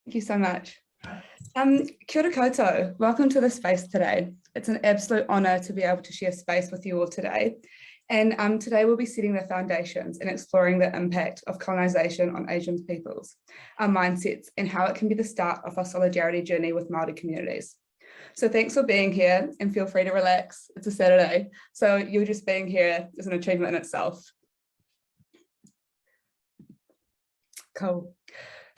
Thank you so much. Kia ora koutou. Welcome to the space today. It's an absolute honour to be able to share space with you all today. And today we'll be setting the foundations and exploring the impact of colonisation on Asian peoples, our mindsets, and how it can be the start of our solidarity journey with Māori communities. So thanks for being here, and feel free to relax. It's a Saturday, so you just being here is an achievement in itself. Cool.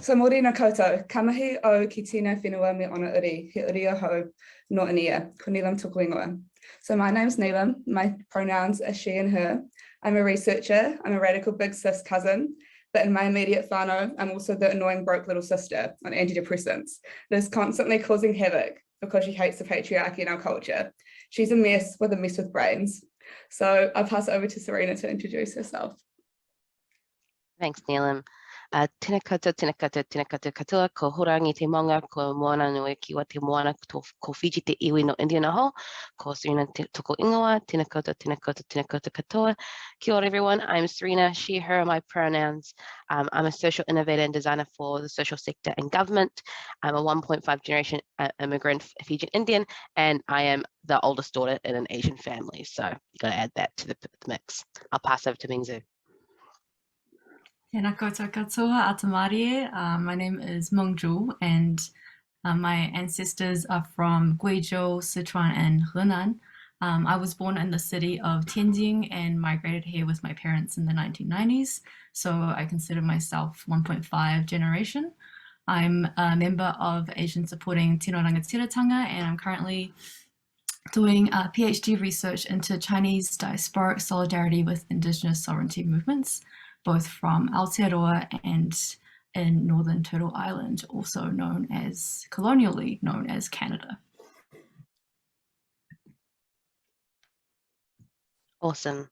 So morena koutou, ka mahi o ki tēnā whenua me ona uri, he uri o hou, no inia, ko Neelum tuku ingoa. So my name's Neelum, my pronouns are she and her. I'm a researcher, I'm a radical big sis cousin, but in my immediate whānau, I'm also the annoying broke little sister on antidepressants that is constantly causing havoc because she hates the patriarchy in our culture. She's a mess with brains. So I'll pass it over to Serena to introduce herself. Thanks, Neelum. Tēnā koutou, tēnā koutou, tēnā koutou katoa, ko horangi te maunga, ko moana nui ki wa te moana, ko Fiji te iwi no India noho, ko Serena tuku ingoa, tēnā koutou, tēnā koutou, tēnā koutou katoa. Kia ora everyone, I'm Serena, she, her are my pronouns. I'm a social innovator and designer for the social sector and government. I'm a 1.5 generation immigrant Fijian Indian, and I am the oldest daughter in an Asian family. So you got to add that to the mix. I'll pass over to Mengzhu. Tēnā koutou katoa, Atamari. My name is Mengzhu, and my ancestors are from Guizhou, Sichuan, and Henan. I was born in the city of Tianjin and migrated here with my parents in the 1990s, so I consider myself 1.5 generation. I'm a member of Asian Supporting Tino Rangatiratanga, and I'm currently doing a PhD research into Chinese diasporic solidarity with Indigenous sovereignty movements, both from Aotearoa and in Northern Turtle Island, also colonially known as Canada. Awesome.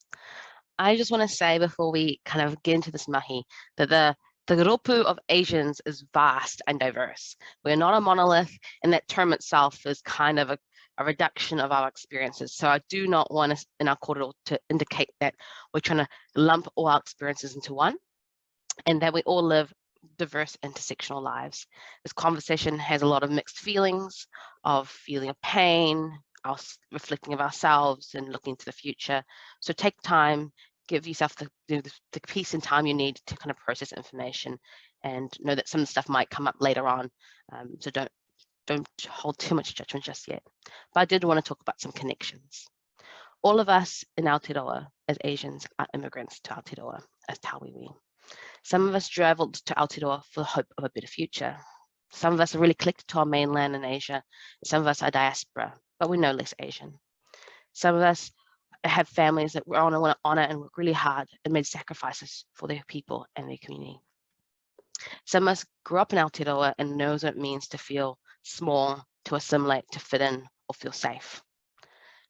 I just want to say before we kind of get into this mahi that the ropu of Asians is vast and diverse. We're not a monolith, and that term itself is kind of a reduction of our experiences. So I do not want us in our korero to indicate that we're trying to lump all our experiences into one, and that we all live diverse intersectional lives. This conversation has a lot of mixed feelings, of feeling of pain, reflecting of ourselves and looking to the future. So take time, give yourself the peace and time you need to kind of process information, and know that some of the stuff might come up later on. So don't hold too much judgment just yet. But I did want to talk about some connections. All of us in Aotearoa as Asians are immigrants to Aotearoa as Tawiwi. Some of us travelled to Aotearoa for the hope of a better future. Some of us are really connected to our mainland in Asia. Some of us are diaspora, but we're no less Asian. Some of us have families that we want to honour and work really hard and made sacrifices for their people and their community. Some of us grew up in Aotearoa and knows what it means to feel small, to assimilate, to fit in, or feel safe.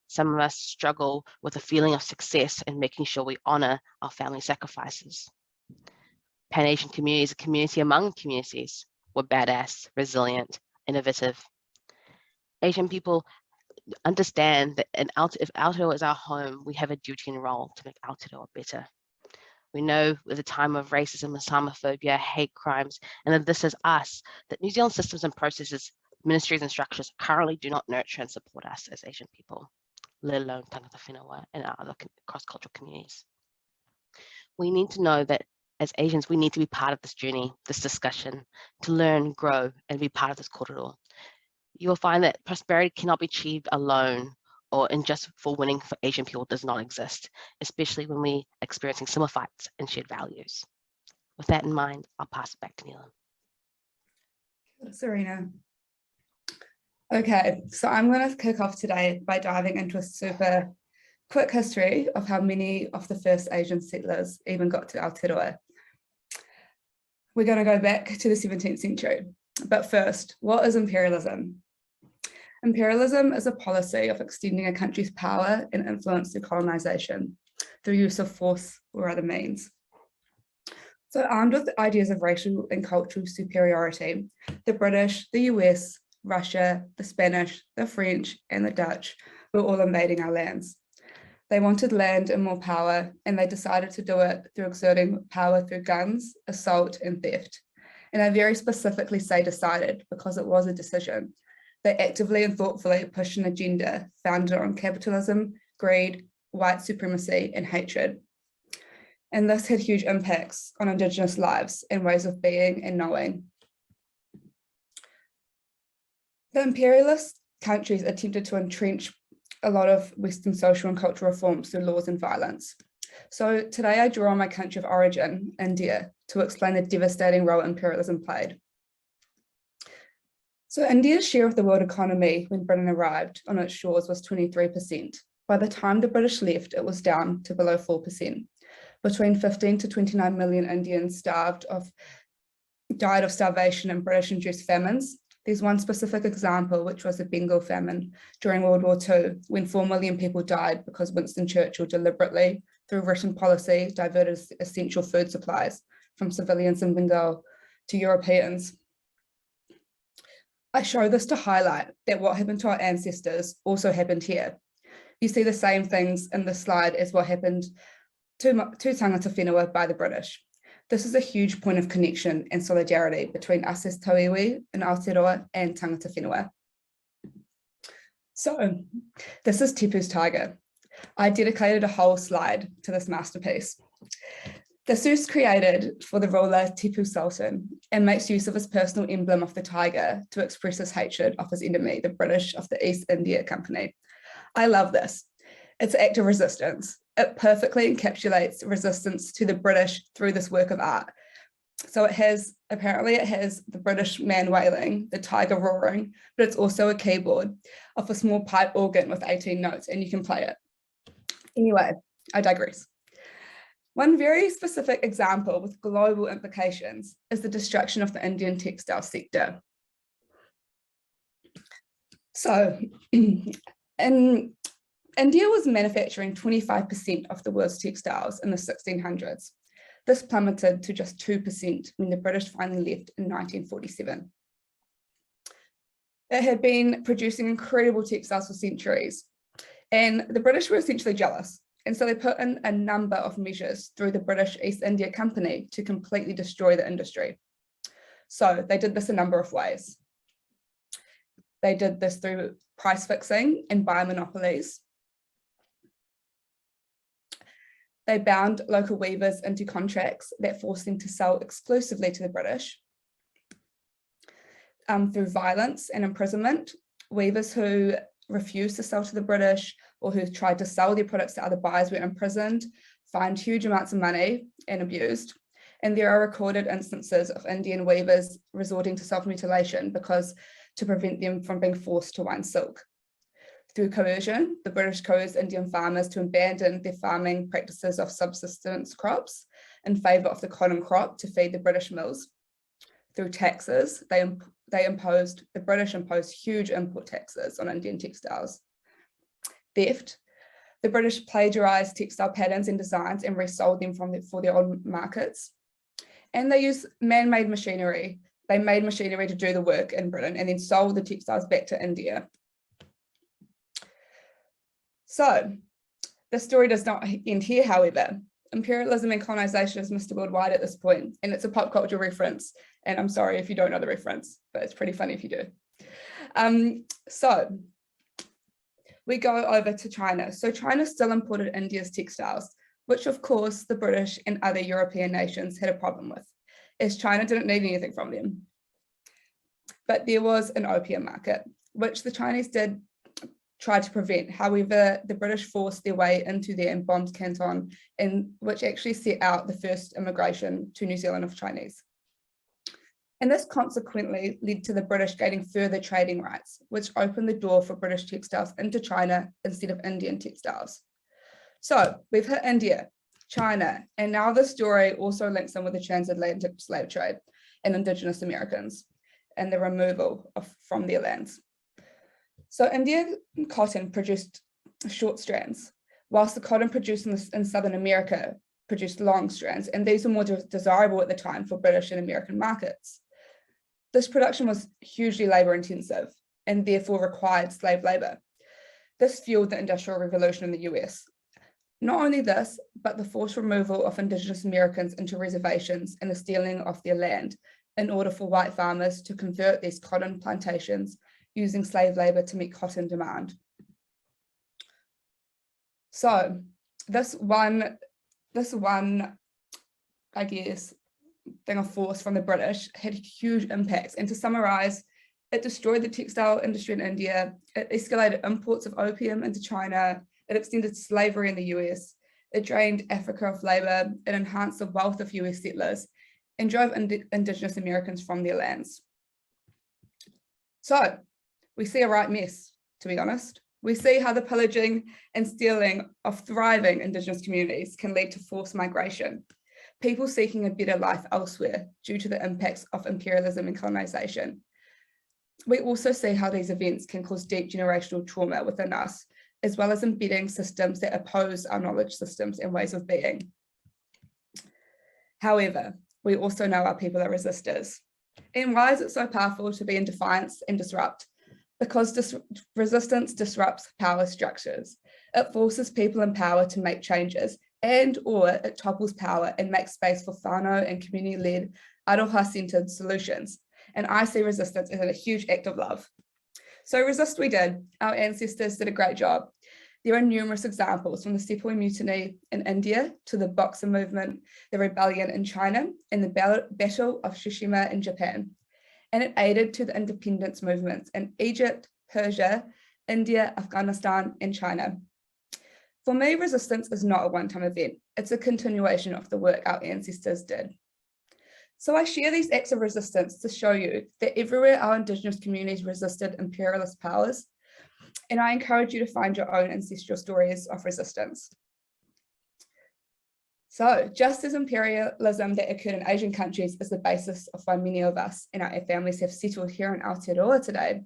Some of us struggle with a feeling of success and making sure we honour our family sacrifices. Pan-Asian community is a community among communities. We're badass, resilient, innovative. Asian people understand that if Aotearoa is our home, we have a duty and role to make Aotearoa better. We know with the time of racism, Islamophobia, hate crimes, and that this is us, that New Zealand systems and processes, ministries and structures currently do not nurture and support us as Asian people, let alone tangata whenua and our other cross-cultural communities. We need to know that as Asians, we need to be part of this journey, this discussion, to learn, grow, and be part of this korero. You will find that prosperity cannot be achieved alone, or in just for winning for Asian people does not exist, especially when we're experiencing similar fights and shared values. With that in mind, I'll pass it back to Neelum. Serena. Okay, so I'm going to kick off today by diving into a super quick history of how many of the first Asian settlers even got to Aotearoa. We're going to go back to the 17th century. But first, what is imperialism? Imperialism is a policy of extending a country's power and influence through colonisation, through use of force or other means. So armed with ideas of racial and cultural superiority, the British, the US, Russia, the Spanish, the French, and the Dutch were all invading our lands. They wanted land and more power, and they decided to do it through exerting power through guns, assault, and theft. And I very specifically say decided because it was a decision. They actively and thoughtfully pushed an agenda founded on capitalism, greed, white supremacy, and hatred. And this had huge impacts on Indigenous lives and ways of being and knowing. The imperialist countries attempted to entrench a lot of Western social and cultural reforms through laws and violence. So today I draw on my country of origin, India, to explain the devastating role imperialism played. So India's share of the world economy when Britain arrived on its shores was 23%. By the time the British left, it was down to below 4%. Between 15 to 29 million Indians died of starvation and British-induced famines. There's one specific example, which was the Bengal famine during World War II, when 4 million people died because Winston Churchill deliberately, through written policy, diverted essential food supplies from civilians in Bengal to Europeans. I show this to highlight that what happened to our ancestors also happened here. You see the same things in this slide as what happened to tangata whenua by the British. This is a huge point of connection and solidarity between us as tauiwi in Aotearoa and tangata whenua. So this is Tipu's tiger. I dedicated a whole slide to this masterpiece. This was created for the ruler Tipu Sultan and makes use of his personal emblem of the tiger to express his hatred of his enemy, the British of the East India Company. I love this. It's an act of resistance. It perfectly encapsulates resistance to the British through this work of art. So apparently it has the British man wailing, the tiger roaring, but it's also a keyboard of a small pipe organ with 18 notes, and you can play it. Anyway, I digress. One very specific example with global implications is the destruction of the Indian textile sector. So India was manufacturing 25% of the world's textiles in the 1600s. This plummeted to just 2% when the British finally left in 1947. It had been producing incredible textiles for centuries, and the British were essentially jealous. And so they put in a number of measures through the British East India Company to completely destroy the industry. So they did this a number of ways. They did this through price fixing and buyer monopolies. They bound local weavers into contracts that forced them to sell exclusively to the British. Through violence and imprisonment, weavers who refused to sell to the British or who tried to sell their products to other buyers were imprisoned, fined huge amounts of money, and abused. And there are recorded instances of Indian weavers resorting to self-mutilation to prevent them from being forced to wind silk. Through coercion, the British coerced Indian farmers to abandon their farming practices of subsistence crops in favour of the cotton crop to feed the British mills. Through taxes, the British imposed huge import taxes on Indian textiles. Theft, the British plagiarised textile patterns and designs and resold them for their own markets. And they used man-made machinery. They made machinery to do the work in Britain and then sold the textiles back to India. So the story does not end here, however. Imperialism and colonisation is Mr. Worldwide at this point, and it's a pop culture reference. And I'm sorry if you don't know the reference, but it's pretty funny if you do. So we go over to China. So China still imported India's textiles, which of course the British and other European nations had a problem with, as China didn't need anything from them. But there was an opium market, which the Chinese did try to prevent. However, the British forced their way into there and bombed Canton, which actually set out the first immigration to New Zealand of Chinese. And this consequently led to the British gaining further trading rights, which opened the door for British textiles into China instead of Indian textiles. So we've hit India, China, and now the story also links in with the transatlantic slave trade and Indigenous Americans and the removal from their lands. So Indian cotton produced short strands, whilst the cotton produced in Southern America produced long strands, and these were more desirable at the time for British and American markets. This production was hugely labour intensive and therefore required slave labour. This fueled the Industrial Revolution in the US. Not only this, but the forced removal of Indigenous Americans into reservations and the stealing of their land in order for white farmers to convert these cotton plantations using slave labor to meet cotton demand. So this one, I guess, thing of force from the British had huge impacts. And to summarize, it destroyed the textile industry in India, it escalated imports of opium into China, it extended slavery in the US, it drained Africa of labor, it enhanced the wealth of US settlers, and drove Indigenous Americans from their lands. So we see a right mess, to be honest. We see how the pillaging and stealing of thriving Indigenous communities can lead to forced migration, people seeking a better life elsewhere due to the impacts of imperialism and colonisation. We also see how these events can cause deep generational trauma within us, as well as embedding systems that oppose our knowledge systems and ways of being. However, we also know our people are resistors. And why is it so powerful to be in defiance and disrupt? Because resistance disrupts power structures. It forces people in power to make changes, and or it topples power and makes space for whānau and community-led, aroha-centered solutions. And I see resistance as a huge act of love. So resist we did. Our ancestors did a great job. There are numerous examples, from the Sepoy Mutiny in India to the Boxer movement, the rebellion in China, and the Battle of Tsushima in Japan. And it aided to the independence movements in Egypt, Persia, India, Afghanistan, and China. For me, resistance is not a one-time event. It's a continuation of the work our ancestors did. So I share these acts of resistance to show you that everywhere our Indigenous communities resisted imperialist powers, and I encourage you to find your own ancestral stories of resistance. So just as imperialism that occurred in Asian countries is the basis of why many of us and our families have settled here in Aotearoa today,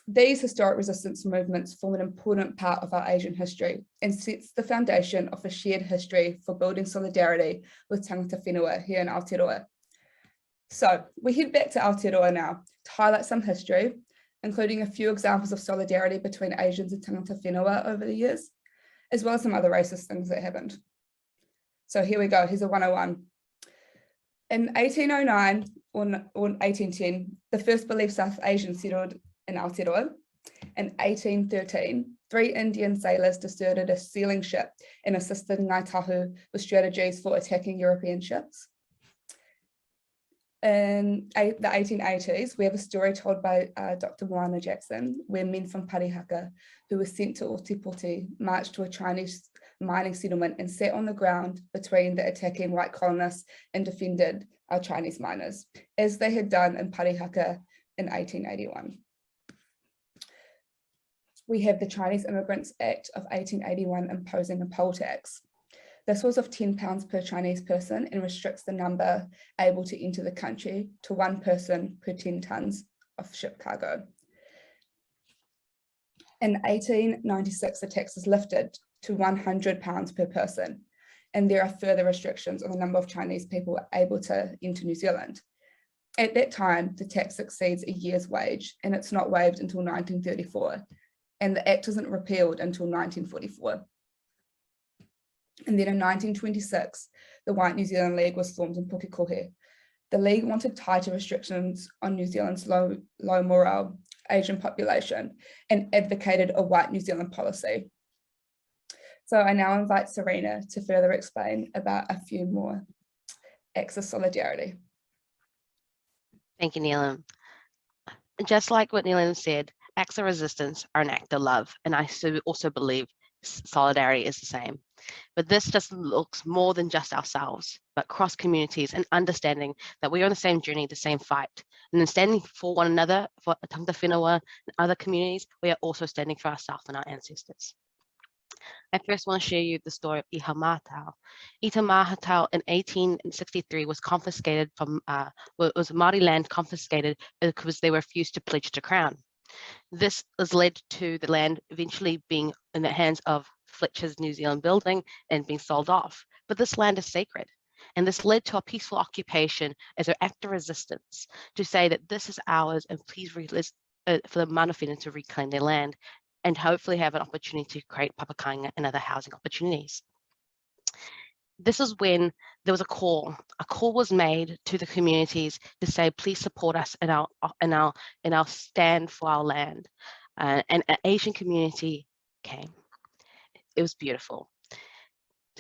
these historic resistance movements form an important part of our Asian history and sets the foundation of a shared history for building solidarity with tangata whenua here in Aotearoa. So we head back to Aotearoa now to highlight some history, including a few examples of solidarity between Asians and tangata whenua over the years, as well as some other racist things that happened. So here we go, here's a 101. In 1809 or 1810, the first believed South Asians settled in Aotearoa. In 1813, 3 Indian sailors deserted a sealing ship and assisted Ngāi Tahu with strategies for attacking European ships. In the 1880s, we have a story told by Dr. Moana Jackson, where men from Parihaka, who were sent to Ōtepoti, marched to a Chinese mining settlement and sat on the ground between the attacking white colonists and defended our Chinese miners, as they had done in Parihaka in 1881. We have the Chinese Immigrants Act of 1881 imposing a poll tax. This was of £10 per Chinese person and restricts the number able to enter the country to 1 person per 10 tonnes of ship cargo. In 1896, the tax was lifted to £100 per person, and there are further restrictions on the number of Chinese people able to enter New Zealand. At that time, the tax exceeds a year's wage, and it's not waived until 1934, and the act isn't repealed until 1944. And then in 1926, the White New Zealand League was formed in Pukekohe. The League wanted tighter restrictions on New Zealand's low morale Asian population and advocated a White New Zealand policy. So I now invite Serena to further explain about a few more acts of solidarity. Thank you, Neelum. Just like what Neelum said, acts of resistance are an act of love, and I also believe solidarity is the same. But this just looks more than just ourselves, but cross communities and understanding that we are on the same journey, the same fight. And in standing for one another, for tangata whenua and other communities, we are also standing for ourselves and our ancestors. I first want to share you the story of Iha Mātau. Iha Mātau in 1863 was confiscated from, was Māori land confiscated because they refused to pledge to Crown. This has led to the land eventually being in the hands of Fletcher's New Zealand building and being sold off. But this land is sacred. And this led to a peaceful occupation as an act of resistance to say that this is ours and please for the mana whena to reclaim their land and hopefully have an opportunity to create papakainga and other housing opportunities. This is when there was a call. A call was made to the communities to say, please support us in our stand for our land. And an Asian community came. It was beautiful.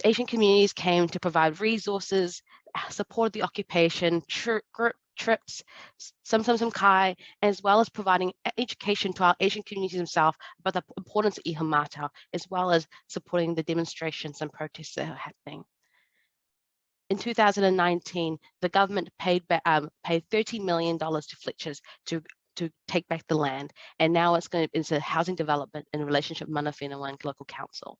Asian communities came to provide resources, support the occupation, group trips, sometimes some kai, as well as providing education to our Asian communities themselves about the importance of iho mātau, as well as supporting the demonstrations and protests that are happening. In 2019, the government paid $13 million to Fletchers to take back the land, and now it's going into housing development in relationship with mana whenua and local council.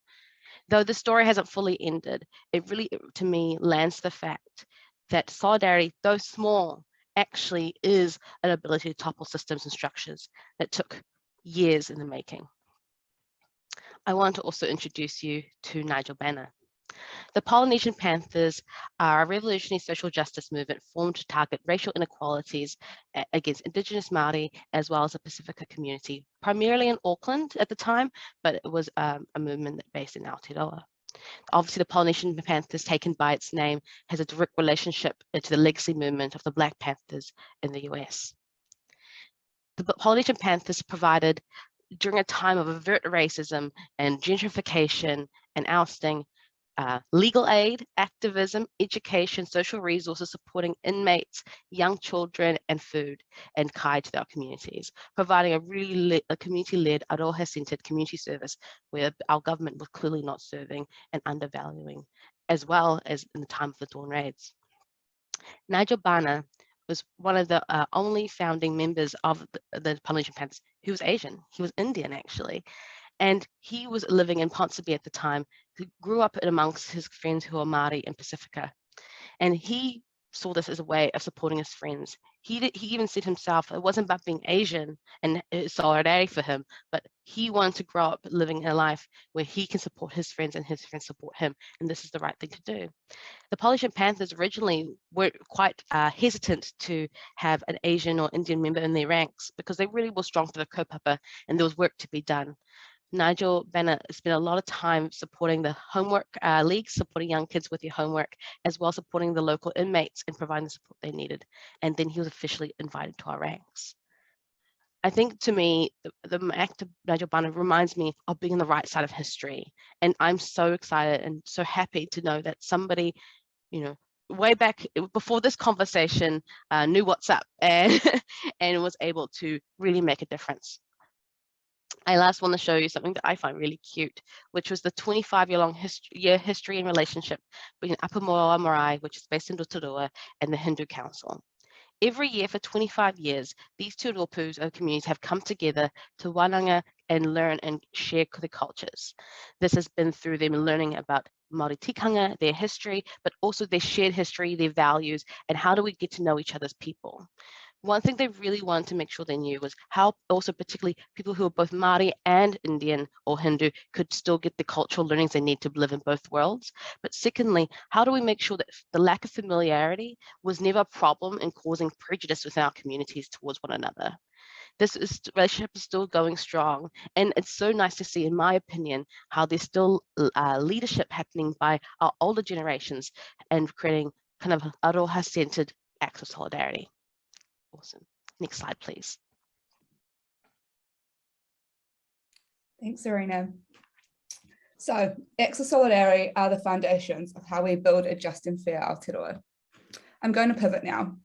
Though the story hasn't fully ended, it really, to me, lands the fact that solidarity, though small, actually is an ability to topple systems and structures that took years in the making. I want to also introduce you to Nigel Banner. The Polynesian Panthers are a revolutionary social justice movement formed to target racial inequalities against Indigenous Māori as well as the Pacifica community, primarily in Auckland at the time, but it was a movement based in Aotearoa. Obviously, the Polynesian Panthers, taken by its name, has a direct relationship to the legacy movement of the Black Panthers in the US. The Polynesian Panthers provided, during a time of overt racism and gentrification and ousting, legal aid, activism, education, social resources supporting inmates, young children, and food and kai to our communities, providing a community-led, aroha-centered community service where our government was clearly not serving and undervaluing, as well as in the time of the Dawn Raids. Nigel Banner was one of the only founding members of the Polynesian Panthers who was Asian. He was Indian, actually. And he was living in Ponsonby at the time. He grew up amongst his friends who are Māori in Pacifica. And he saw this as a way of supporting his friends. He even said himself, it wasn't about being Asian and solidarity for him, but he wanted to grow up living a life where he can support his friends and his friends support him. And this is the right thing to do. The Polynesian Panthers originally were quite hesitant to have an Asian or Indian member in their ranks because they really were strong for the kaupapa and there was work to be done. Nigel Banner spent a lot of time supporting the homework league, supporting young kids with their homework, as well as supporting the local inmates and providing the support they needed. And then he was officially invited to our ranks. I think, to me, the act of Nigel Banner reminds me of being on the right side of history. And I'm so excited and so happy to know that somebody, way back before this conversation knew what's up and, and was able to really make a difference. I last want to show you something that I find really cute, which was the 25-year-long history and relationship between Apamoa Marae, which is based in Rotorua, and the Hindu Council. Every year for 25 years, these two ropus of communities have come together to wānanga and learn and share their cultures. This has been through them learning about Māori tikanga, their history, but also their shared history, their values, and how do we get to know each other's people. One thing they really wanted to make sure they knew was how also particularly people who are both Māori and Indian or Hindu could still get the cultural learnings they need to live in both worlds. But secondly, how do we make sure that the lack of familiarity was never a problem in causing prejudice within our communities towards one another? This relationship is still going strong. And it's so nice to see, in my opinion, how there's still leadership happening by our older generations and creating kind of aroha-centered acts of solidarity. Awesome. Next slide, please. Thanks, Serena. So, acts of solidarity are the foundations of how we build a just and fair Aotearoa. I'm going to pivot now.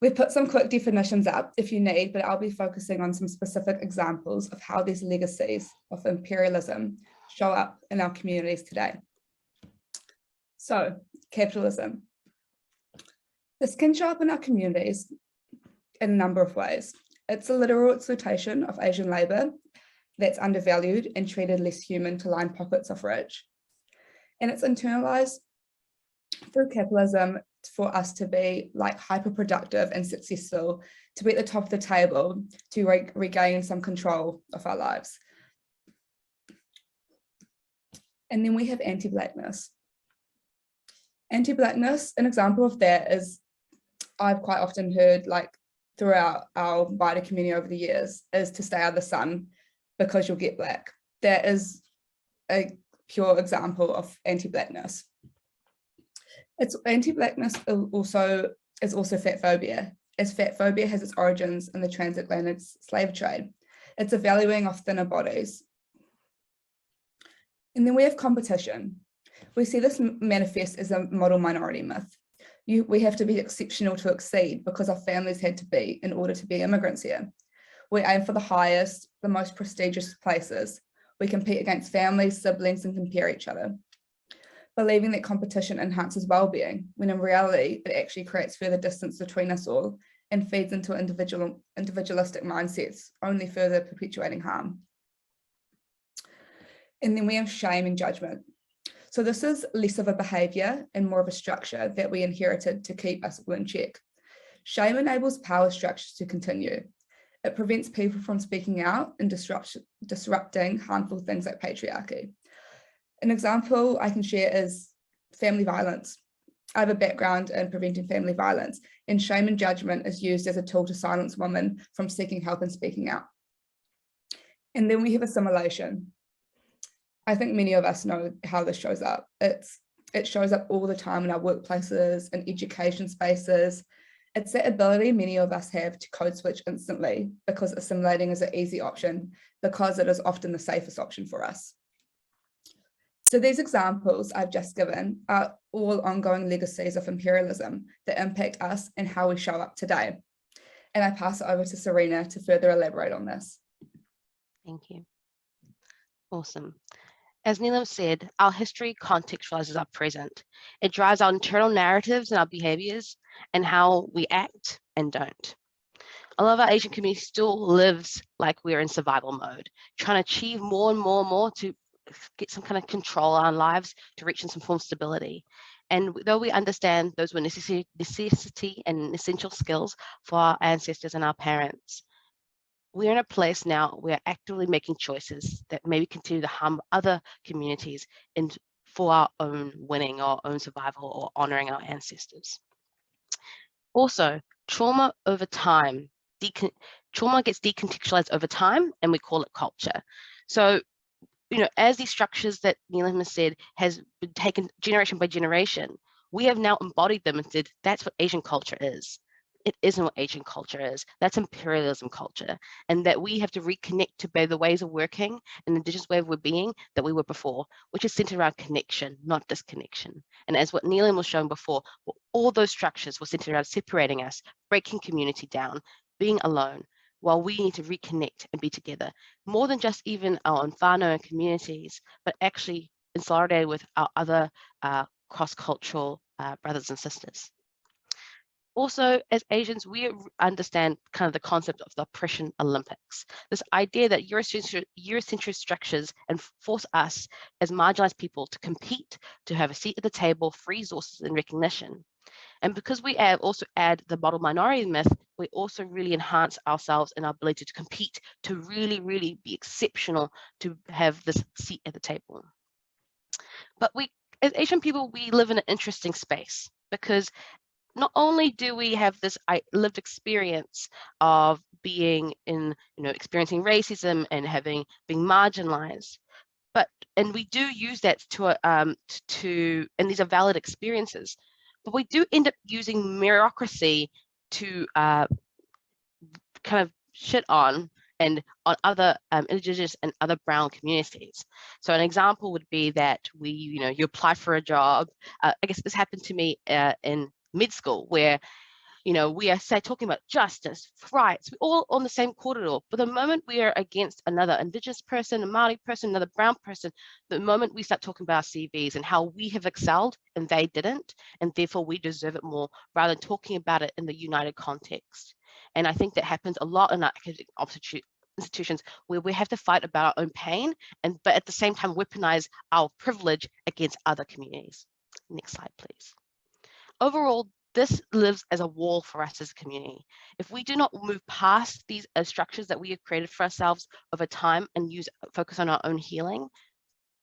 We've put some quick definitions up if you need, but I'll be focusing on some specific examples of how these legacies of imperialism show up in our communities today. So, capitalism. This can show up in our communities in a number of ways. It's a literal exploitation of Asian labour that's undervalued and treated less human to line pockets of rich. And it's internalized through capitalism for us to be like hyper-productive and successful, to be at the top of the table, to regain some control of our lives. And then we have anti-Blackness. Anti-Blackness, an example of that is, I've quite often heard throughout our wider community over the years, is to stay out of the sun because you'll get black. That is a pure example of anti-Blackness. It's anti-blackness is also fat phobia, as fat phobia has its origins in the transatlantic slave trade. It's a valuing of thinner bodies. And then we have competition. We see this manifest as a model minority myth. We have to be exceptional to exceed because our families had to be in order to be immigrants here. We aim for the highest, the most prestigious places. We compete against families, siblings, and compare each other, believing that competition enhances well-being, when in reality, it actually creates further distance between us all and feeds into individualistic mindsets, only further perpetuating harm. And then we have shame and judgment. So this is less of a behaviour and more of a structure that we inherited to keep us all in check. Shame enables power structures to continue. It prevents people from speaking out and disrupting harmful things like patriarchy. An example I can share is family violence. I have a background in preventing family violence, and shame and judgment is used as a tool to silence women from seeking help and speaking out. And then we have assimilation. I think many of us know how this shows up. It shows up all the time in our workplaces and education spaces. It's that ability many of us have to code switch instantly because assimilating is an easy option because it is often the safest option for us. So these examples I've just given are all ongoing legacies of imperialism that impact us and how we show up today. And I pass it over to Serena to further elaborate on this. Thank you. Awesome. As Neelum said, our history contextualizes our present. It drives our internal narratives and our behaviors and how we act and don't. A lot of our Asian community still lives like we're in survival mode, trying to achieve more and more and more to get some kind of control on our lives to reach some form of stability. And though we understand those were necessity and essential skills for our ancestors and our parents, we're in a place now where we're actively making choices that maybe continue to harm other communities for our own winning, our own survival, or honoring our ancestors. Also, trauma over time, trauma gets decontextualized over time, and we call it culture. So, as these structures that Neelum has said has been taken generation by generation, we have now embodied them and said, that's what Asian culture is. It isn't what Asian culture is. That's imperialism culture. And that we have to reconnect to the ways of working and the indigenous way of being that we were before, which is centered around connection, not disconnection. And as what Neelum was showing before, all those structures were centered around separating us, breaking community down, being alone, while we need to reconnect and be together, more than just even our own whānau and communities, but actually in solidarity with our other cross-cultural brothers and sisters. Also, as Asians, we understand kind of the concept of the oppression Olympics, this idea that Eurocentric structures force us as marginalized people to compete, to have a seat at the table, free resources and recognition. And because we also add the model minority myth, we also really enhance ourselves and our ability to compete, to really, really be exceptional, to have this seat at the table. But as Asian people, we live in an interesting space because not only do we have this lived experience of being experiencing racism and being marginalized, and we do use that and these are valid experiences, but we do end up using meritocracy to kind of shit on other indigenous and other brown communities. So an example would be that you apply for a job. I guess this happened to me in mid school where we are talking about justice, rights, we're all on the same corridor, but the moment we are against another indigenous person, a Māori person, another brown person, the moment we start talking about our CVs and how we have excelled and they didn't, and therefore we deserve it more, rather than talking about it in the united context. And I think that happens a lot in our academic institutions where we have to fight about our own pain, but at the same time weaponize our privilege against other communities. Next slide, please. Overall, this lives as a wall for us as a community. If we do not move past these structures that we have created for ourselves over time and focus on our own healing,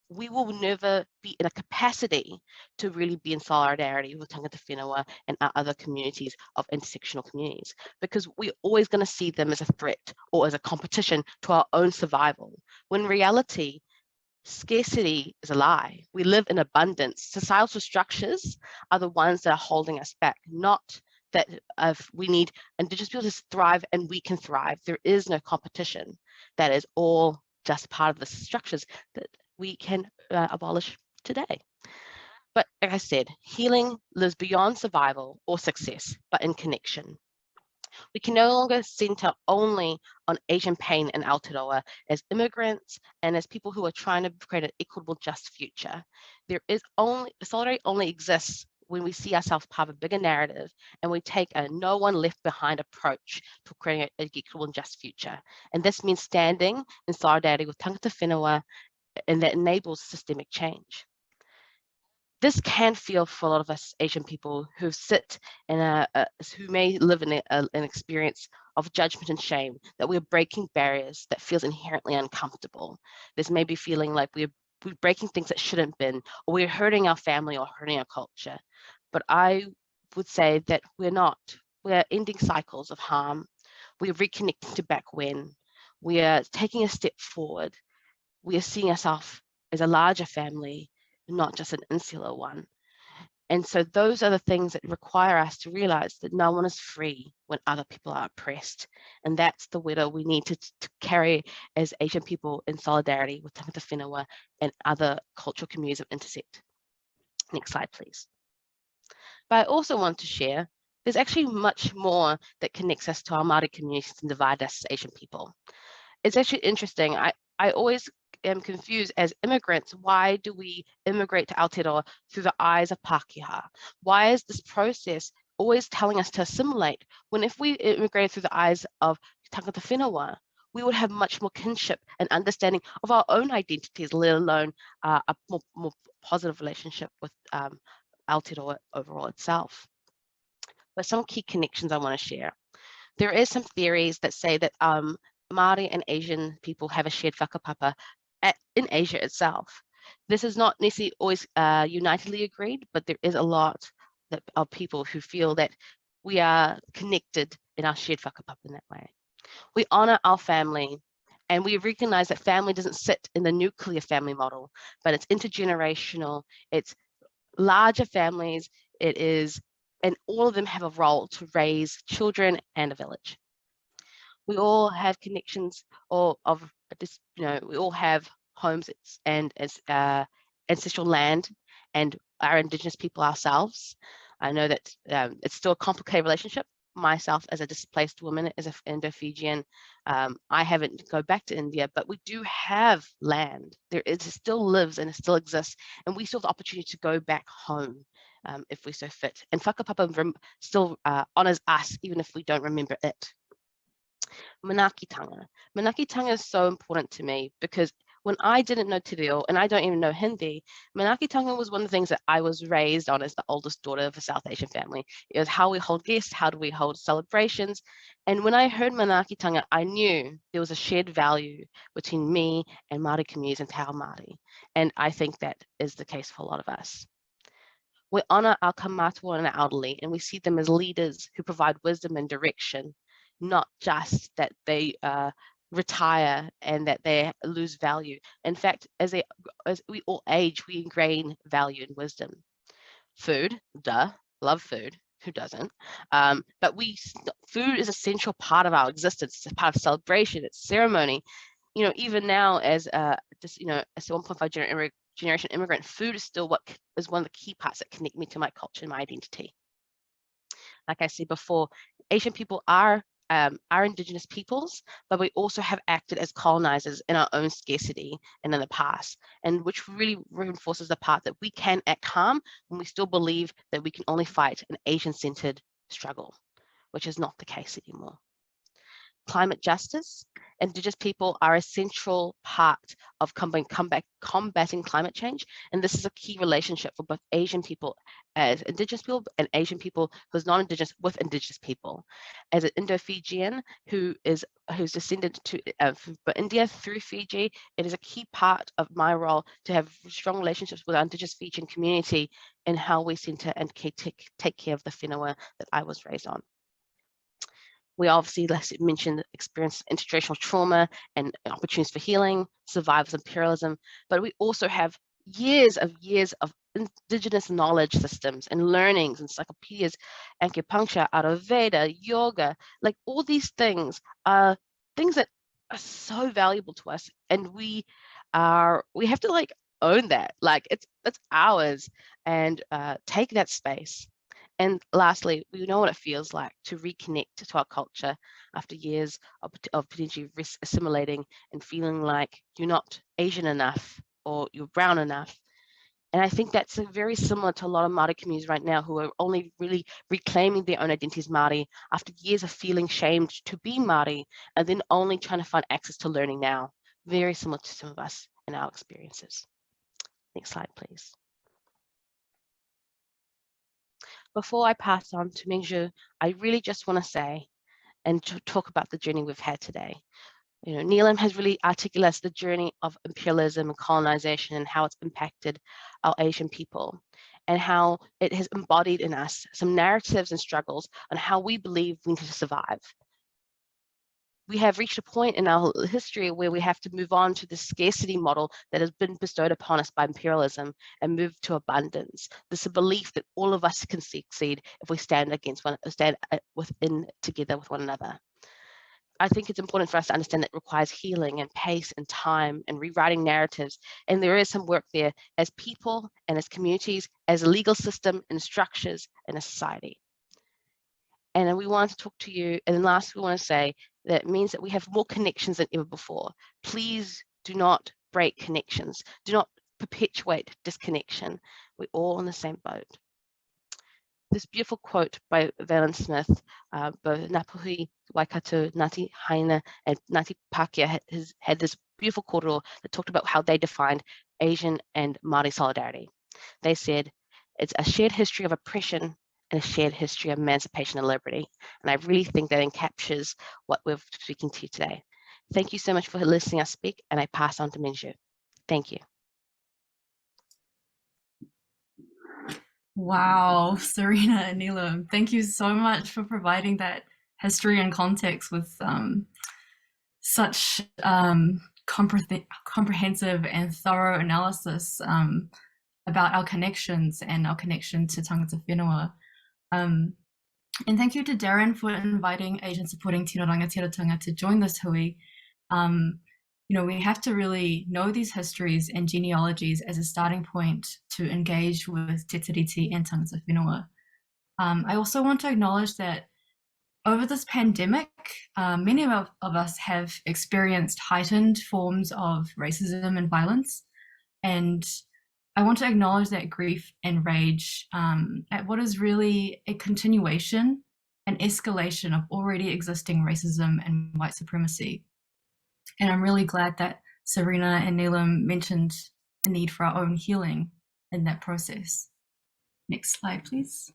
we will never be in a capacity to really be in solidarity with tangata whenua and our other communities of intersectional communities, because we're always going to see them as a threat or as a competition to our own survival. When in reality, Scarcity is a lie. We live in abundance. Societal structures are the ones that are holding us back, not that we need Indigenous people to thrive and we can thrive. There is no competition. That is all just part of the structures that we can abolish today. But like I said, healing lives beyond survival or success, but in connection. We can no longer center only on Asian pain in Aotearoa as immigrants and as people who are trying to create an equitable, just future. Solidarity only exists when we see ourselves part of a bigger narrative and we take a no one left behind approach to creating an equitable and just future. And this means standing in solidarity with tangata whenua, and that enables systemic change. This can feel for a lot of us Asian people who sit in who may live in an experience of judgment and shame, that we're breaking barriers that feels inherently uncomfortable. This may be feeling like we're breaking things that shouldn't been, or we're hurting our family or hurting our culture. But I would say that we're not. We're ending cycles of harm. We're reconnecting to back when. We are taking a step forward. We are seeing ourselves as a larger family, not just an insular one. And so those are the things that require us to realize that no one is free when other people are oppressed. And that's the weta we need to carry as Asian people in solidarity with tangata whenua and other cultural communities of intersect. Next slide, please. But I also want to share, there's actually much more that connects us to our Māori communities and divide us as Asian people. It's actually interesting. I always am confused as immigrants. Why do we immigrate to Aotearoa through the eyes of Pākehā? Why is this process always telling us to assimilate, when if we immigrated through the eyes of tangata whenua, we would have much more kinship and understanding of our own identities, let alone a more positive relationship with Aotearoa overall itself. But some key connections I want to share. There is some theories that say that Māori and Asian people have a shared whakapapa in Asia itself. This is not necessarily always unitedly agreed, but there is a lot of people who feel that we are connected in our shared whakapapa in that way. We honour our family, and we recognise that family doesn't sit in the nuclear family model, but it's intergenerational, it's larger families, and all of them have a role to raise children and a village. We all have connections we all have homes and ancestral land and our Indigenous people ourselves. I know that it's still a complicated relationship. Myself as a displaced woman, as an Indo-Fijian, I haven't go back to India, but we do have land. It still lives and it still exists, and we still have the opportunity to go back home if we so fit. And whakapapa still honours us, even if we don't remember it. Manakitanga. Manakitanga is so important to me because when I didn't know Te Reo and I don't even know Hindi, Manakitanga was one of the things that I was raised on as the oldest daughter of a South Asian family. It was how we hold guests, how do we hold celebrations. And when I heard Manakitanga, I knew there was a shared value between me and Māori communities and Te Ao Māori. And I think that is the case for a lot of us. We honour our kamatua and our elderly, and we see them as leaders who provide wisdom and direction, not just that they retire and that they lose value. In fact, as we all age, we ingrain value and wisdom. Food, duh, love food. Who doesn't? But food is an essential part of our existence. It's a part of celebration. It's ceremony. You know, even now as as a 1.5 generation immigrant, food is still what is one of the key parts that connect me to my culture and my identity. Like I said before, Asian people are Indigenous peoples, but we also have acted as colonizers in our own scarcity and in the past, and which really reinforces the part that we can act calm when we still believe that we can only fight an Asian-centered struggle, which is not the case anymore. Climate justice. Indigenous people are a central part of combating climate change, and this is a key relationship for both Asian people as Indigenous people and Asian people who's non-Indigenous with Indigenous people. As an Indo-Fijian who's descended from India through Fiji, it is a key part of my role to have strong relationships with our Indigenous Fijian community and how we centre and take care of the whenua that I was raised on. We obviously, let's mention, experience intergenerational trauma and opportunities for healing, survivors of imperialism, but we also have years of indigenous knowledge systems and learnings, encyclopedias, acupuncture, Ayurveda, yoga, like all these things are things that are so valuable to us, and we have to like own that, like it's ours, and take that space. And lastly, we know what it feels like to reconnect to our culture after years of potentially assimilating and feeling like you're not Asian enough or you're brown enough. And I think that's very similar to a lot of Māori communities right now who are only really reclaiming their own identity as Māori after years of feeling shamed to be Māori, and then only trying to find access to learning now. Very similar to some of us in our experiences. Next slide, please. Before I pass on to Mengzhu, I really just want to say and to talk about the journey we've had today. You know, Neelum has really articulated the journey of imperialism and colonization and how it's impacted our Asian people, and how it has embodied in us some narratives and struggles on how we believe we need to survive. We have reached a point in our history where we have to move on to the scarcity model that has been bestowed upon us by imperialism and move to abundance. This is a belief that all of us can succeed if we stand within together with one another. I think it's important for us to understand that it requires healing and pace and time and rewriting narratives. And there is some work there as people and as communities, as a legal system and structures in a society. And we want to talk to you. And then last, we want to say that means that we have more connections than ever before. Please do not break connections. Do not perpetuate disconnection. We're all in the same boat. This beautiful quote by Valen Smith, both Launch Hui, Waikato, Ngāti Haina, and Ngāti Pākehā had this beautiful kōrero that talked about how they defined Asian and Māori solidarity. They said, it's a shared history of oppression and a shared history of emancipation and liberty. And I really think that encaptures what we're speaking to today. Thank you so much for listening us speak, and I pass on to Mengzhu. Thank you. Wow, Serena and Neelum, thank you so much for providing that history and context with such comprehensive and thorough analysis about our connections and our connection to tangata whenua. And thank you to Darren for inviting Asian Supporting Tino Rangatiratanga to join this hui. You know, we have to really know these histories and genealogies as a starting point to engage with te tiriti and tangata whenua. I also want to acknowledge that over this pandemic, many of us have experienced heightened forms of racism and violence. And I want to acknowledge that grief and rage at what is really a continuation and escalation of already existing racism and white supremacy. And I'm really glad that Serena and Neelum mentioned the need for our own healing in that process. Next slide, please.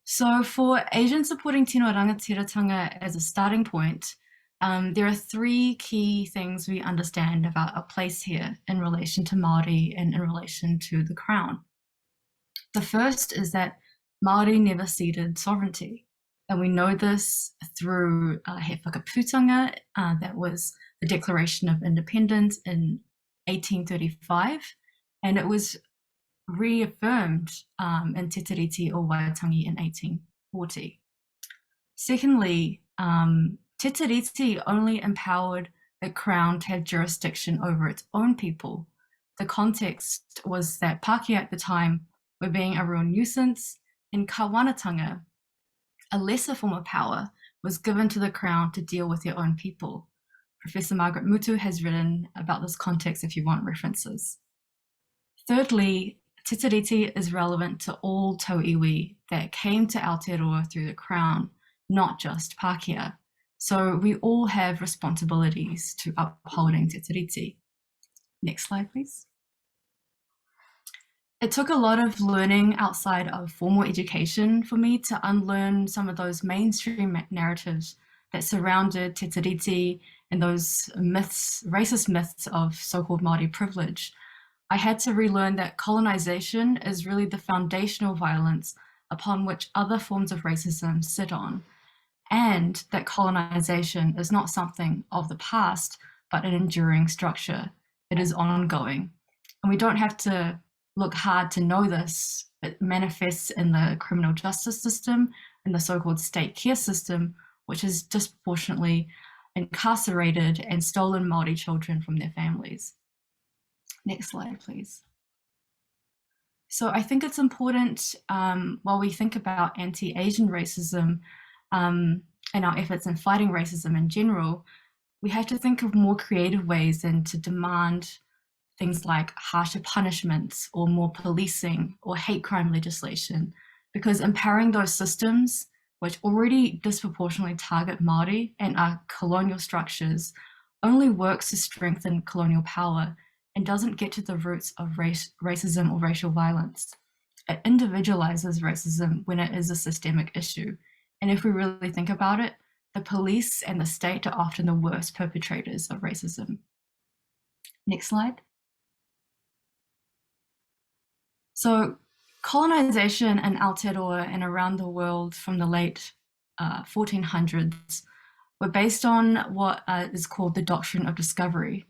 So for Asian Supporting Tino Rangatiratanga as a starting point, there are three key things we understand about our place here in relation to Māori and in relation to the Crown. The first is that Māori never ceded sovereignty. And we know this through he whakaputanga, that was the Declaration of Independence in 1835, and it was reaffirmed in Te Tiriti o Waitangi in 1840. Secondly, Te Tiriti only empowered the Crown to have jurisdiction over its own people. The context was that Pākehā at the time were being a real nuisance, and kāwanatanga, a lesser form of power, was given to the Crown to deal with their own people. Professor Margaret Mutu has written about this context if you want references. Thirdly, Te Tiriti is relevant to all tauiwi that came to Aotearoa through the Crown, not just Pākehā. So we all have responsibilities to upholding Te Tiriti. Next slide, please. It took a lot of learning outside of formal education for me to unlearn some of those mainstream narratives that surrounded Te Tiriti and those myths, racist myths of so-called Māori privilege. I had to relearn that colonisation is really the foundational violence upon which other forms of racism sit on, and that colonization is not something of the past, but an enduring structure. It is ongoing. And we don't have to look hard to know this. It manifests in the criminal justice system, in the so-called state care system, which has disproportionately incarcerated and stolen Māori children from their families. Next slide, please. So I think it's important, while we think about anti-Asian racism and our efforts in fighting racism in general, we have to think of more creative ways than to demand things like harsher punishments or more policing or hate crime legislation, because empowering those systems, which already disproportionately target Māori and are colonial structures, only works to strengthen colonial power and doesn't get to the roots of racism or racial violence. It individualizes racism when it is a systemic issue. And if we really think about it, the police and the state are often the worst perpetrators of racism. Next slide. So colonization in Aotearoa and around the world from the late 1400s were based on what is called the doctrine of discovery.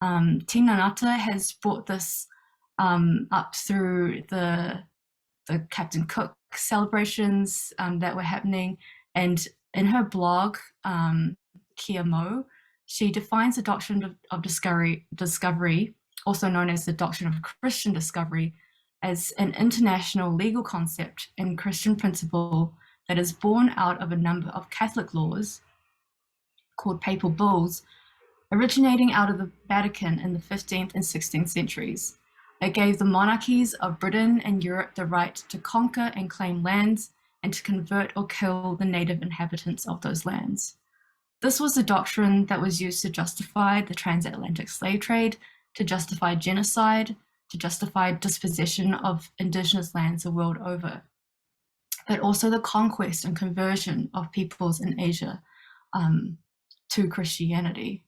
Tangata has brought this up through the Captain Cook celebrations that were happening, and in her blog, Kia Mo, she defines the doctrine of discovery, also known as the doctrine of Christian discovery, as an international legal concept and Christian principle that is born out of a number of Catholic laws called papal bulls, originating out of the Vatican in the 15th and 16th centuries. It gave the monarchies of Britain and Europe the right to conquer and claim lands and to convert or kill the native inhabitants of those lands. This was the doctrine that was used to justify the transatlantic slave trade, to justify genocide, to justify dispossession of indigenous lands the world over, but also the conquest and conversion of peoples in Asia to Christianity.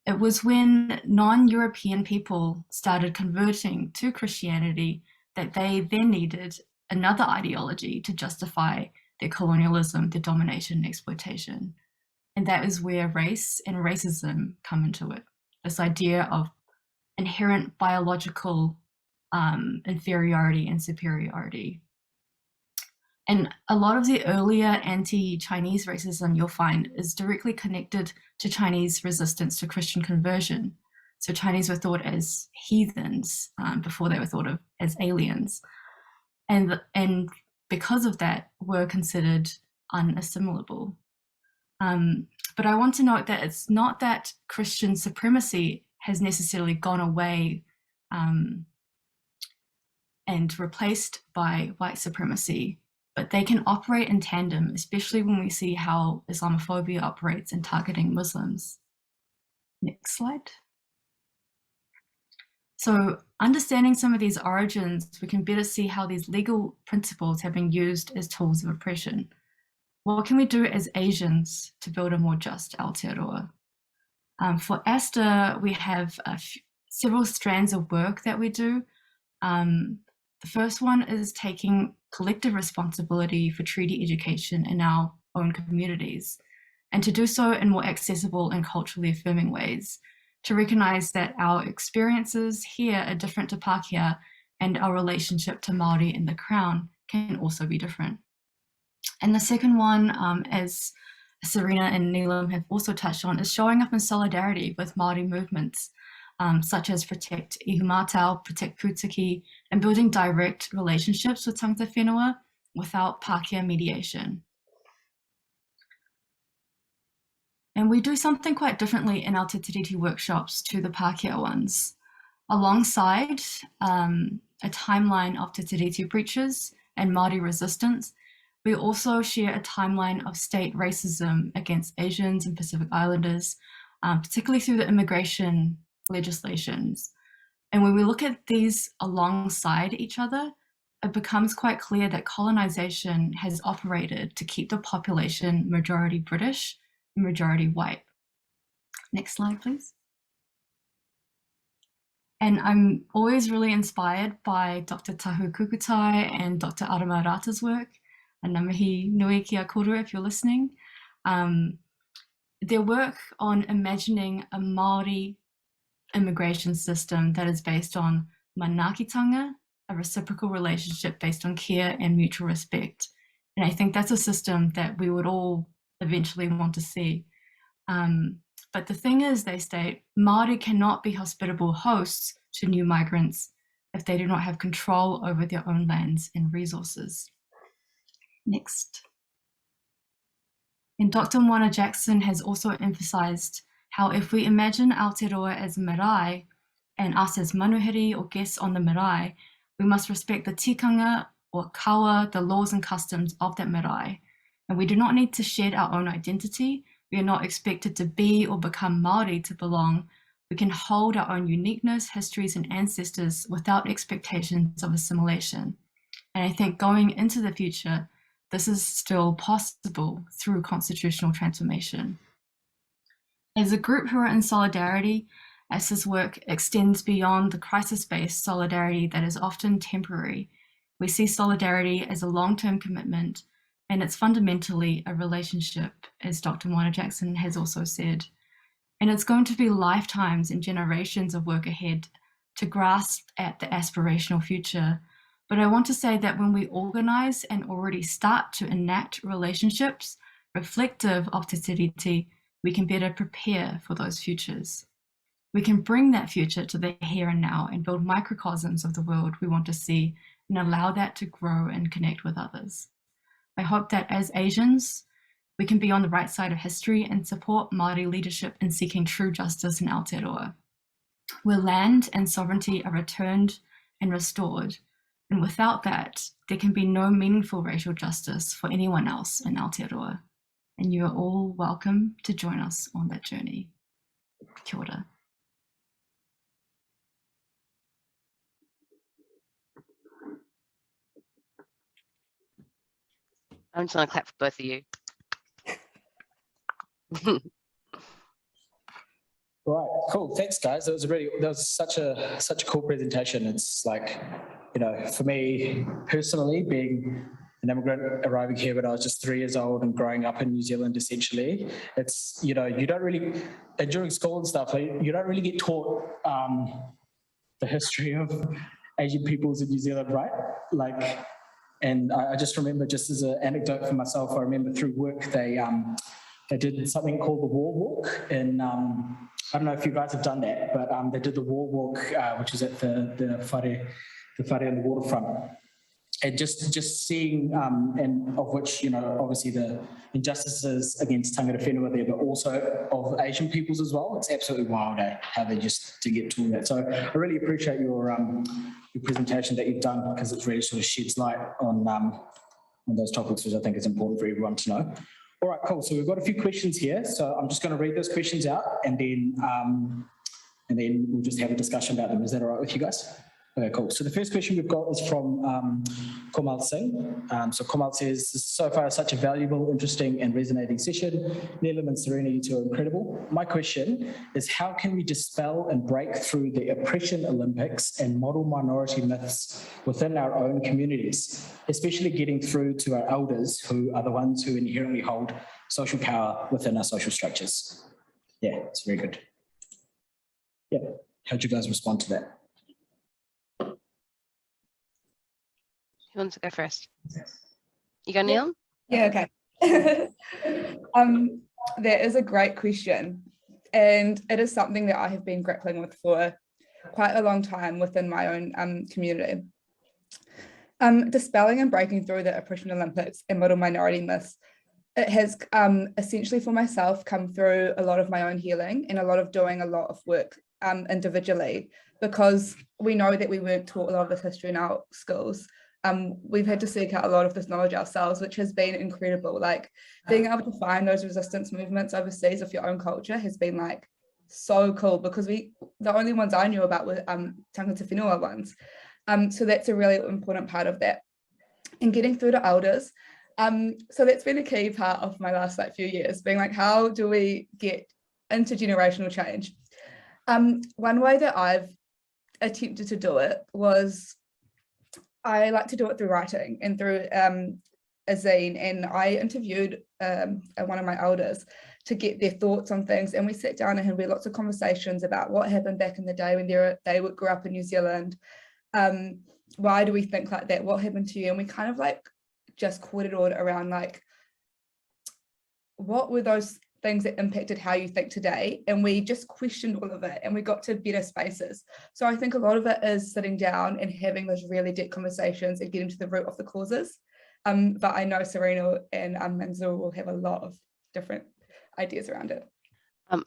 It was when non-European people started converting to Christianity that they then needed another ideology to justify their colonialism, their domination and exploitation. And that is where race and racism come into it. This idea of inherent biological inferiority and superiority. And a lot of the earlier anti-Chinese racism you'll find is directly connected to Chinese resistance to Christian conversion. So Chinese were thought as heathens before they were thought of as aliens. And because of that, were considered unassimilable. But I want to note that it's not that Christian supremacy has necessarily gone away and replaced by white supremacy, but they can operate in tandem, especially when we see how Islamophobia operates in targeting Muslims. Next slide. So understanding some of these origins, we can better see how these legal principles have been used as tools of oppression. What can we do as Asians to build a more just Aotearoa? For ASTA, we have several strands of work that we do. The first one is taking collective responsibility for treaty education in our own communities, and to do so in more accessible and culturally affirming ways, to recognise that our experiences here are different to Pākehā, and our relationship to Māori and the Crown can also be different. And the second one, as Serena and Neelum have also touched on, is showing up in solidarity with Māori movements, such as Protect Ihumātao, Protect Pūtiki, and building direct relationships with tangata whenua without Pākehā mediation. And we do something quite differently in our Te Tiriti workshops to the Pākehā ones. Alongside a timeline of Te Tiriti breaches and Māori resistance, we also share a timeline of state racism against Asians and Pacific Islanders, particularly through the immigration legislations. And when we look at these alongside each other, it becomes quite clear that colonisation has operated to keep the population majority British and majority white. Next slide, please. And I'm always really inspired by Dr. Tahu Kukutai and Dr. Arama Rata's work. And namahi nui kia koru if you're listening. Their work on imagining a Māori immigration system that is based on manaakitanga, a reciprocal relationship based on care and mutual respect. And I think that's a system that we would all eventually want to see. But the thing is, they state, Māori cannot be hospitable hosts to new migrants if they do not have control over their own lands and resources. Next. And Dr. Moana Jackson has also emphasized how if we imagine Aotearoa as marae and us as manuhiri or guests on the marae, we must respect the tikanga or kawa, the laws and customs of that marae. And we do not need to shed our own identity. We are not expected to be or become Māori to belong. We can hold our own uniqueness, histories, and ancestors without expectations of assimilation. And I think going into the future, this is still possible through constitutional transformation. As a group who are in solidarity, as this work extends beyond the crisis-based solidarity that is often temporary, we see solidarity as a long-term commitment, and it's fundamentally a relationship, as Dr. Moana Jackson has also said. And it's going to be lifetimes and generations of work ahead to grasp at the aspirational future. But I want to say that when we organize and already start to enact relationships reflective of Te Tiriti, we can better prepare for those futures. We can bring that future to the here and now and build microcosms of the world we want to see and allow that to grow and connect with others. I hope that as Asians, we can be on the right side of history and support Māori leadership in seeking true justice in Aotearoa, where land and sovereignty are returned and restored. And without that, there can be no meaningful racial justice for anyone else in Aotearoa. And you are all welcome to join us on that journey. Kia ora. I'm just going to clap for both of you. Right, cool. Thanks, guys. That was such a cool presentation. It's like, you know, for me personally, being an immigrant arriving here when I was just 3 years old and growing up in New Zealand, essentially, it's, you know, you don't really, and during school and stuff, you don't really get taught the history of Asian peoples in New Zealand, right? Like, and I just remember, just as an anecdote for myself, I remember through work they did something called the War Walk, and I don't know if you guys have done that, but they did the War Walk, which is at the whare on the waterfront, and just seeing, and of which, you know, obviously the injustices against tangata whenua there, but also of Asian peoples as well. It's absolutely wild how they just to get to that. So I really appreciate your presentation that you've done, because it really sort of sheds light on those topics, which I think is important for everyone to know. All right, cool. So we've got a few questions here. So I'm just going to read those questions out, and then we'll just have a discussion about them. Is that all right with you guys? Okay, cool. So the first question we've got is from Komal Singh. So Komal says, so far such a valuable, interesting and resonating session. Neelum and Serena, you two are incredible. My question is, how can we dispel and break through the oppression Olympics and model minority myths within our own communities, especially getting through to our elders, who are the ones who inherently hold social power within our social structures? Yeah, it's very good. Yeah, how'd you guys respond to that? Who wants to go first? You go, Neil? Yeah, okay. That is a great question. And it is something that I have been grappling with for quite a long time within my own community. Dispelling and breaking through the oppression Olympics and model minority myths, it has essentially for myself come through a lot of my own healing and a lot of doing a lot of work individually, because we know that we weren't taught a lot of this history in our schools. We've had to seek out a lot of this knowledge ourselves, which has been incredible. Like being able to find those resistance movements overseas of your own culture has been like so cool, because the only ones I knew about were tangata whenua ones. So that's a really important part of that. And getting through to elders. So that's been a key part of my last few years, being like, how do we get intergenerational change? One way that I've attempted to do it was, I like to do it through writing and through a zine, and I interviewed one of my elders to get their thoughts on things, and we sat down and had lots of conversations about what happened back in the day when they grew up in New Zealand. Why do we think like that? What happened to you? And we kind of like just quartered all around like, what were those things that impacted how you think today? And we just questioned all of it, and we got to better spaces. So I think a lot of it is sitting down and having those really deep conversations and getting to the root of the causes. But I know Serena and Mengzhu will have a lot of different ideas around it.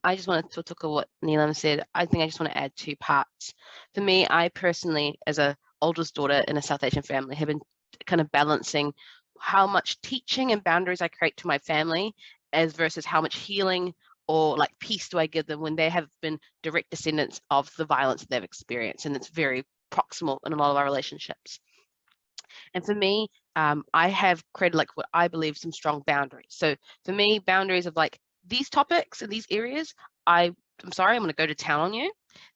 I just wanted to talk about what Neelum said. I think I just want to add 2 parts. For me, I personally, as a oldest daughter in a South Asian family, have been kind of balancing how much teaching and boundaries I create to my family as versus how much healing or like peace do I give them when they have been direct descendants of the violence that they've experienced, and it's very proximal in a lot of our relationships. And for me, I have created like what I believe some strong boundaries. So for me, boundaries of like these topics and these areas, I'm sorry, I'm going to go to town on you.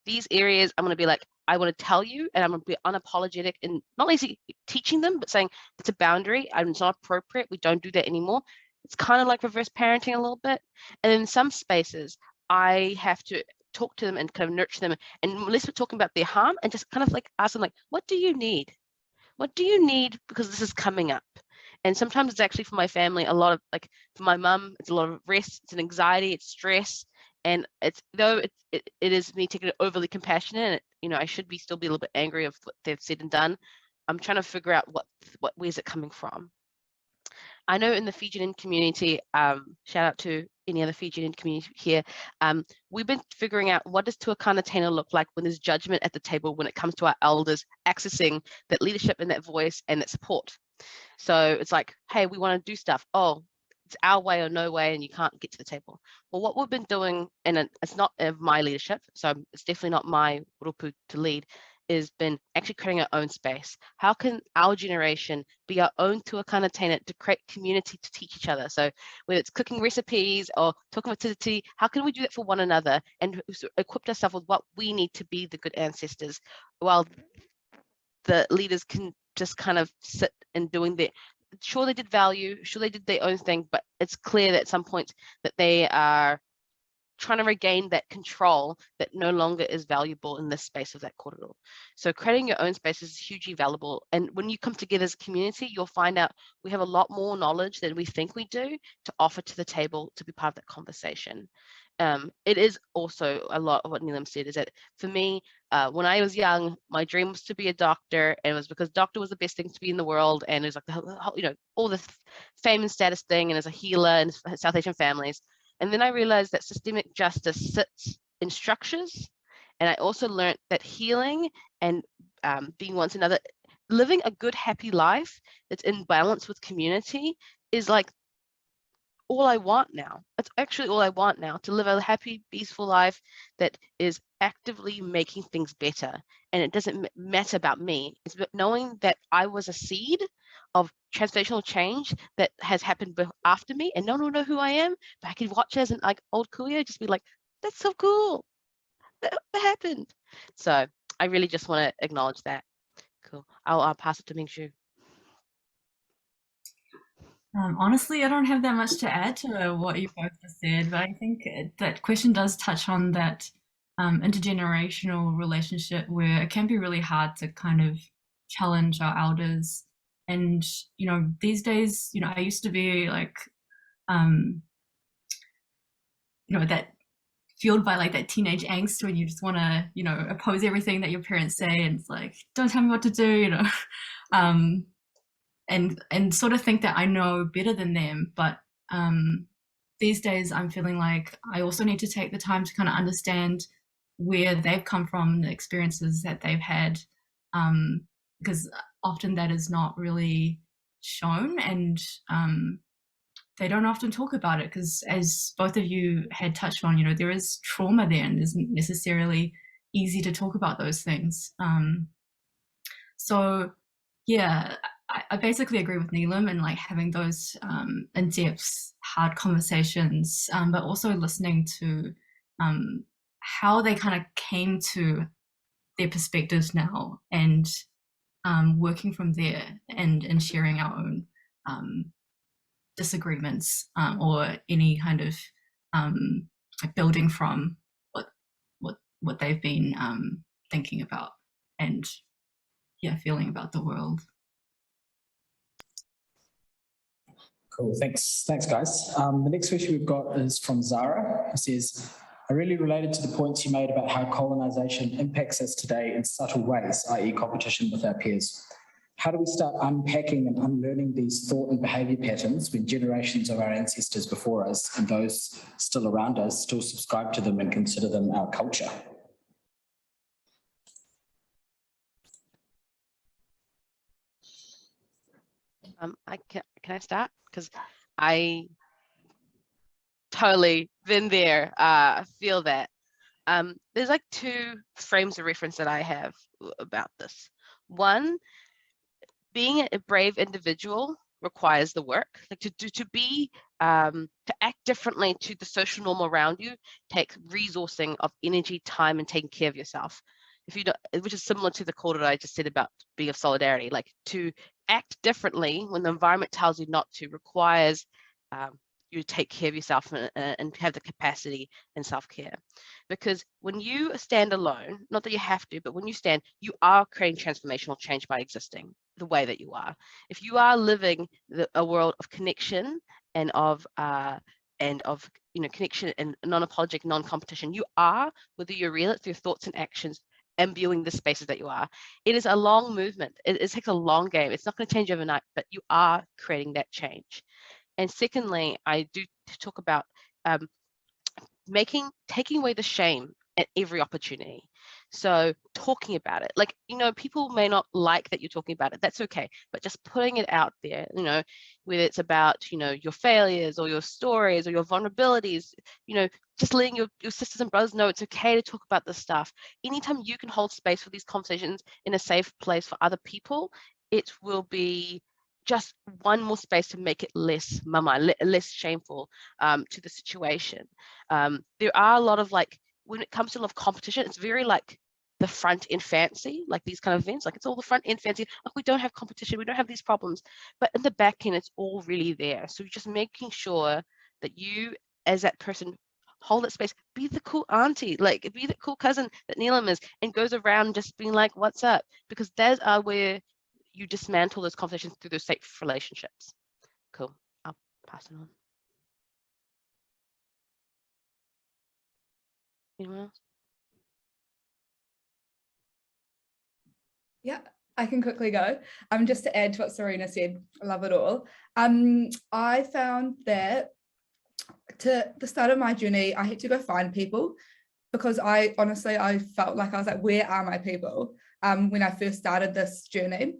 These areas, I'm going to be like, I want to tell you, and I'm going to be unapologetic and not easy teaching them, but saying it's a boundary and it's not appropriate. We don't do that anymore. It's kind of like reverse parenting a little bit. And in some spaces, I have to talk to them and kind of nurture them, and unless we're talking about their harm, and just kind of like ask them like, what do you need? What do you need? Because this is coming up. And sometimes it's actually for my family, a lot of like for my mum, it's a lot of rest, it's an anxiety, it's stress. And it's though it is me taking it overly compassionate, and I should still be a little bit angry of what they've said and done. I'm trying to figure out where's it coming from. I know in the Fijian community, shout out to any other Fijian community here, we've been figuring out what does Tuakana Tēnā look like when there's judgment at the table when it comes to our elders accessing that leadership and that voice and that support. So it's like, hey, we want to do stuff. Oh, it's our way or no way, and you can't get to the table. Well, what we've been doing, and it's not of my leadership, so it's definitely not my rupu to lead, is been actually creating our own space. How can our generation be our own Tuakana Tēnā to create community to teach each other? So whether it's cooking recipes or talking about tititi, how can we do that for one another and equip ourselves with what we need to be the good ancestors, while the leaders can just kind of sit and doing their, sure they did value, sure they did their own thing, but it's clear that at some point that they are trying to regain that control that no longer is valuable in this space of that corridor. So creating your own space is hugely valuable. And when you come together as a community, you'll find out we have a lot more knowledge than we think we do to offer to the table to be part of that conversation. It is also a lot of what Neelum said is that for me, when I was young, my dream was to be a doctor, and it was because doctor was the best thing to be in the world. And it was like the whole, all the fame and status thing, and as a healer in South Asian families. And then I realized that systemic justice sits in structures. And I also learned that healing and being once another, living a good, happy life that's in balance with community is like all I want now. That's actually all I want now, to live a happy, peaceful life that is actively making things better. And it doesn't matter about me. It's about knowing that I was a seed of transformational change that has happened after me, and no one will know who I am, but I can watch as an like old kuya, just be like, that's so cool. That happened. So I really just want to acknowledge that. Cool. I'll pass it to Mengzhu. Honestly, I don't have that much to add to what you both just said, but I think that question does touch on that intergenerational relationship where it can be really hard to kind of challenge our elders. And, these days, I used to be like, that fueled by like that teenage angst when you just want to, oppose everything that your parents say. And it's like, don't tell me what to do, and sort of think that I know better than them. But these days I'm feeling like I also need to take the time to kind of understand where they've come from, the experiences that they've had, because often that is not really shown, and they don't often talk about it because, as both of you had touched on, there is trauma there, and it isn't necessarily easy to talk about those things. So yeah, I basically agree with Neelum and like having those in-depth, hard conversations, but also listening to how they kind of came to their perspectives now, and working from there, and sharing our own disagreements, or any kind of building from what they've been thinking about, and feeling about the world. Cool, thanks guys. The next question we've got is from Zara, who says, I really related to the points you made about how colonisation impacts us today in subtle ways, i.e. competition with our peers. How do we start unpacking and unlearning these thought and behaviour patterns when generations of our ancestors before us and those still around us still subscribe to them and consider them our culture? Can I start? Because I totally been there, feel that. There's like two frames of reference that I have about this. One, being a brave individual requires the work, like to act differently to the social norm around you takes resourcing of energy, time, and taking care of yourself. If you don't, which is similar to the call that I just said about being of solidarity, like to act differently when the environment tells you not to requires you take care of yourself and have the capacity and self-care. Because when you stand alone, not that you have to, but when you stand, you are creating transformational change by existing the way that you are. If you are living a world of connection and of connection and non-apologetic, non-competition, you are, whether you real it through thoughts and actions, imbuing the spaces that you are. It is a long movement. It takes a long game. It's not going to change overnight, but you are creating that change. And secondly, I do talk about taking away the shame at every opportunity. So talking about it, like, people may not like that you're talking about it. That's okay. But just putting it out there, whether it's about, your failures or your stories or your vulnerabilities, just letting your sisters and brothers know it's okay to talk about this stuff. Anytime you can hold space for these conversations in a safe place for other people, it will be just one more space to make it less less shameful to the situation. There are a lot of, like, when it comes to a lot of competition, it's very like the front end fancy, like these kind of events, like it's all the front end fancy, like we don't have competition, we don't have these problems, but in the back end, it's all really there. So just making sure that you, as that person, hold that space, be the cool auntie, like be the cool cousin that Neelum is, and goes around just being like, what's up? Because those are where you dismantle those conversations through those safe relationships. Cool, I'll pass it on. Anyone else? Yeah, I can quickly go. Just to add to what Serena said, I love it all. I found that to the start of my journey, I had to go find people, because I felt like I was like, where are my people? When I first started this journey.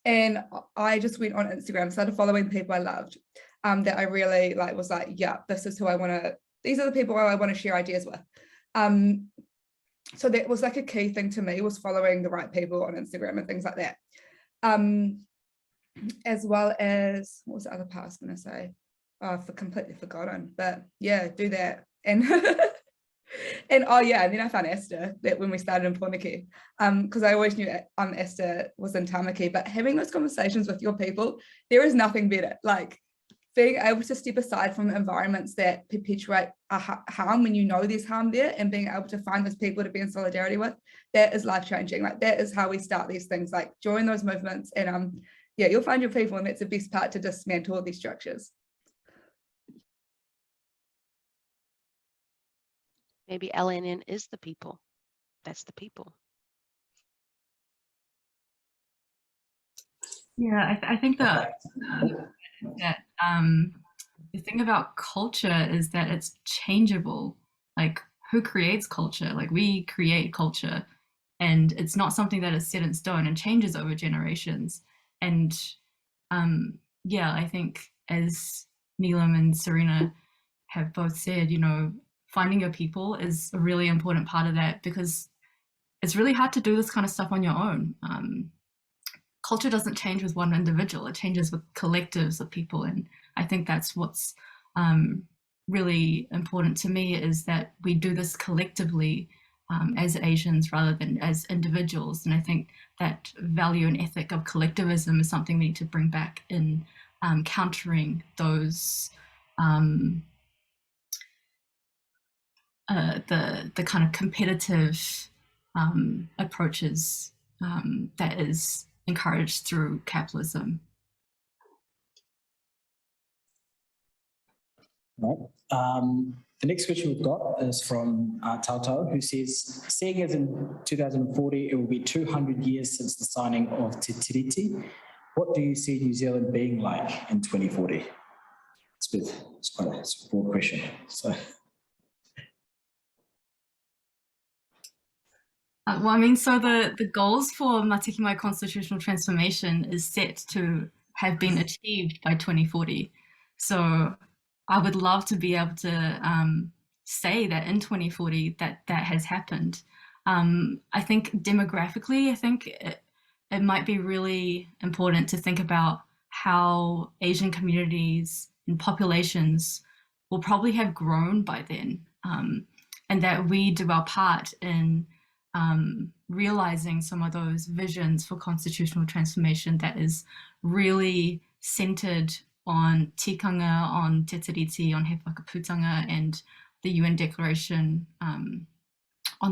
And I just went on Instagram, started following people I loved, that I really was like, yeah, this is who I want to, these are the people I want to share ideas with. So that was like a key thing to me, was following the right people on Instagram and things like that. As well as, what was the other part I was going to say? Oh, I've completely forgotten, but yeah, do that. And and oh yeah, and then I found Esther, that when we started in Pōneke, because I always knew Esther was in Tamaki, but having those conversations with your people, there is nothing better. Like being able to step aside from environments that perpetuate harm when you know there's harm there, and being able to find those people to be in solidarity with, that is life-changing. Like that is how we start these things, like join those movements, and yeah, you'll find your people, and that's the best part, to dismantle all these structures. Maybe ALN is the people. That's the people. Yeah, I think that the thing about culture is that it's changeable. Like, who creates culture? Like, we create culture, and it's not something that is set in stone and changes over generations. And yeah, I think, as Neelum and Serena have both said, finding your people is a really important part of that, because it's really hard to do this kind of stuff on your own. Culture doesn't change with one individual, it changes with collectives of people. And I think that's what's really important to me, is that we do this collectively, as Asians rather than as individuals. And I think that value and ethic of collectivism is something we need to bring back in countering those the kind of competitive approaches that is encouraged through capitalism. Right. The next question we've got is from Tautau, who says, seeing as in 2040, it will be 200 years since the signing of Te Tiriti, what do you see New Zealand being like in 2040? It's quite a broad question. So. Well, I mean, so the goals for Matiki Mai constitutional transformation is set to have been achieved by 2040. So I would love to be able to say that in 2040 that has happened. I think demographically, I think it might be really important to think about how Asian communities and populations will probably have grown by then, and that we do our part in realizing some of those visions for constitutional transformation that is really centered on tikanga, on te tiriti, on he whakaputanga, and the UN Declaration on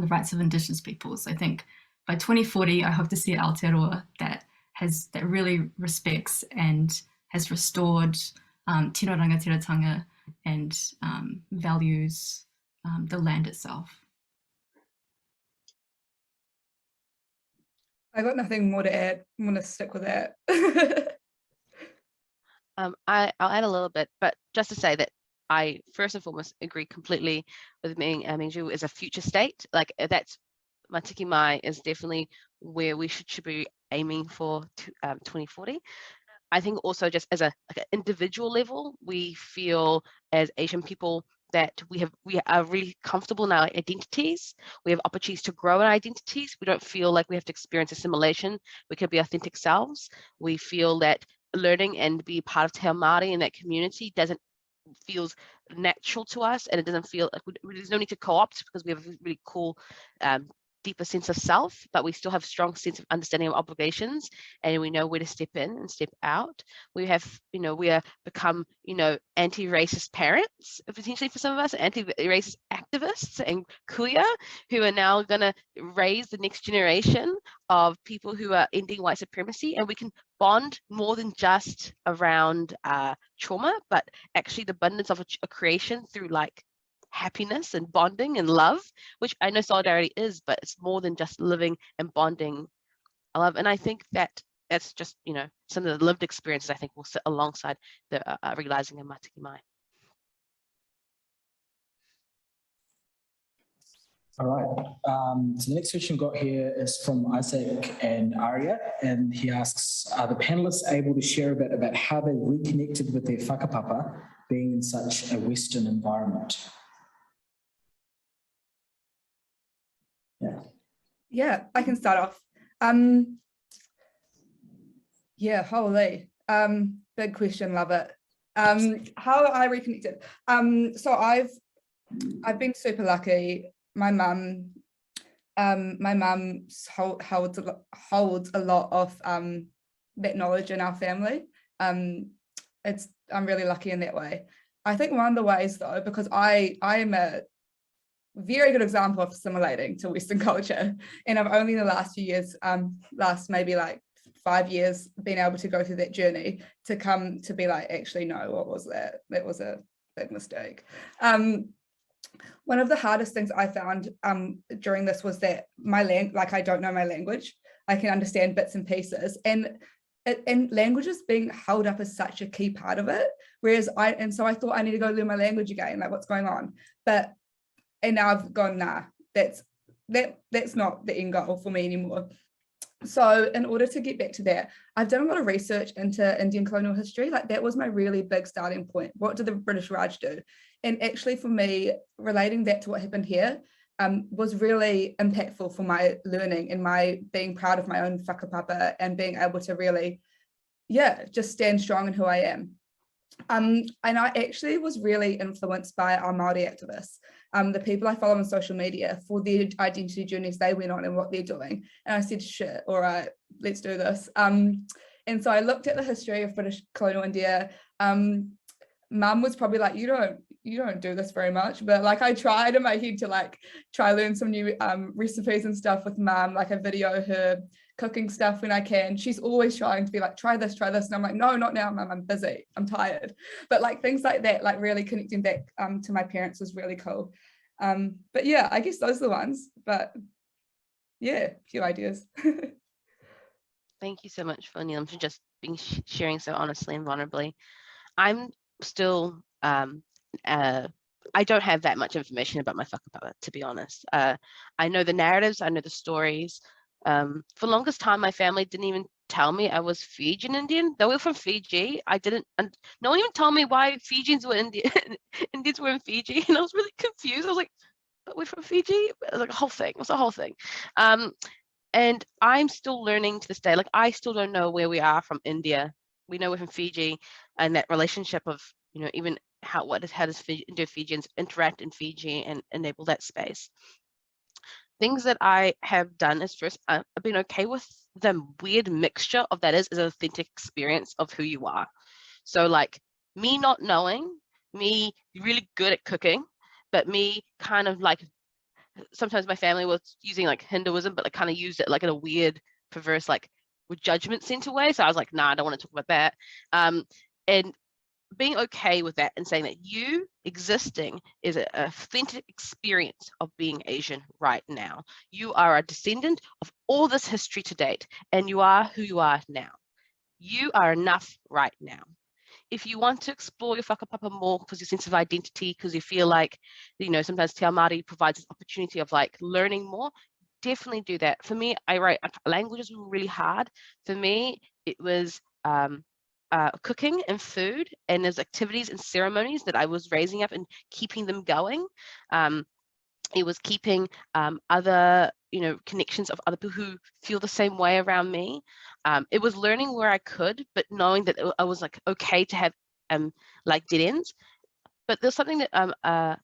the rights of Indigenous peoples. I think by 2040, I hope to see Aotearoa that really respects and has restored tino rangatiratanga and values the land itself. I got nothing more to add. I'm going to stick with that. I'll add a little bit, but just to say that I first and foremost agree completely with Mengzhu as a future state. Like that's Matiki Mai is definitely where we should be aiming for 2040. I think also just as an individual level, we feel as Asian people that we are really comfortable in our identities. We have opportunities to grow in our identities. We don't feel like we have to experience assimilation. We can be authentic selves. We feel that learning and be part of Te Māori in that community feels natural to us, and it doesn't feel like there's no need to co-opt because we have a really cool deeper sense of self, but we still have strong sense of understanding of obligations, and we know where to step in and step out. We have, we are become, anti-racist parents, potentially for some of us, anti-racist activists and kuya, who are now going to raise the next generation of people who are ending white supremacy, and we can bond more than just around trauma, but actually the abundance of a creation through like happiness and bonding and love, which I know solidarity is, but it's more than just living and bonding. I love, and I think that's just some of the lived experiences I think will sit alongside the realizing of Matiki Mai. All right. So the next question we've got here is from Isaac and Aria, and he asks, are the panelists able to share a bit about how they reconnected with their whakapapa being in such a Western environment? Yeah, I can start off. Yeah, holy. Big question, love it. How I reconnected. So I've been super lucky. My mum holds a lot of that knowledge in our family. I'm really lucky in that way. I think one of the ways though, because I am a very good example of assimilating to Western culture, and I've only in the last few years, last maybe like 5 years, been able to go through that journey to come to be like, actually no, what was that? That was a big mistake. One of the hardest things I found during this was that I don't know my language. I can understand bits and pieces, and language is being held up as such a key part of it. So I thought I need to go learn my language again, like what's going on? And now I've gone, nah, that's not the end goal for me anymore. So in order to get back to that, I've done a lot of research into Indian colonial history. Like that was my really big starting point. What did the British Raj do? And actually for me, relating that to what happened here was really impactful for my learning and my being proud of my own whakapapa and being able to really, just stand strong in who I am. And I actually was really influenced by our Māori activists. the people I follow on social media for their identity journeys they went on and what they're doing. And I said, shit, all right, let's do this. And so I looked at the history of British colonial India. Mum was probably like, you don't do this very much, but like I tried in my head to like try learn some new recipes and stuff with Mum. Like I video her cooking stuff when I can. She's always trying to be like, try this, and I'm like, no, not now, Mum, I'm busy, I'm tired. But like things like that, like really connecting back to my parents was really cool. But yeah, I guess those are the ones. But yeah, a few ideas. Thank you so much for Neelum for just being sharing so honestly and vulnerably. I'm still I don't have that much information about my whakapapa, to be honest. I know the narratives, I know the stories. For the longest time, my family didn't even tell me I was Fijian Indian. Though we're from Fiji, and no one even told me why Fijians were Indian, Indians were in Fiji, and I was really confused. I was like, but we're from Fiji? It was like a whole thing. It was a whole thing. And I'm still learning to this day. Like I still don't know where we are from India. We know we're from Fiji, and that relationship of, you know, even how does Indo-Fijians interact in Fiji and enable that space. Things that I have done is first, I've been okay with the weird mixture of that is an authentic experience of who you are. So like me not knowing, me really good at cooking, but me kind of like, sometimes my family was using like Hinduism, but like kind of used it like in a weird, perverse, like with judgment center way. So I was like, nah, I don't want to talk about that. And being okay with that and saying that you existing is an authentic experience of being Asian right now. You are a descendant of all this history to date, and you are who you are now. You are enough right now. If you want to explore your whakapapa more because your sense of identity, because you feel like, you know, sometimes Te Ao Māori provides this opportunity of like learning more, definitely do that. For me, languages were really hard. For me, it was cooking and food, and there's activities and ceremonies that I was raising up and keeping them going. It was keeping other, you know, connections of other people who feel the same way around me. It was learning where I could, but knowing that I was like okay to have like dead ends. But there's something that a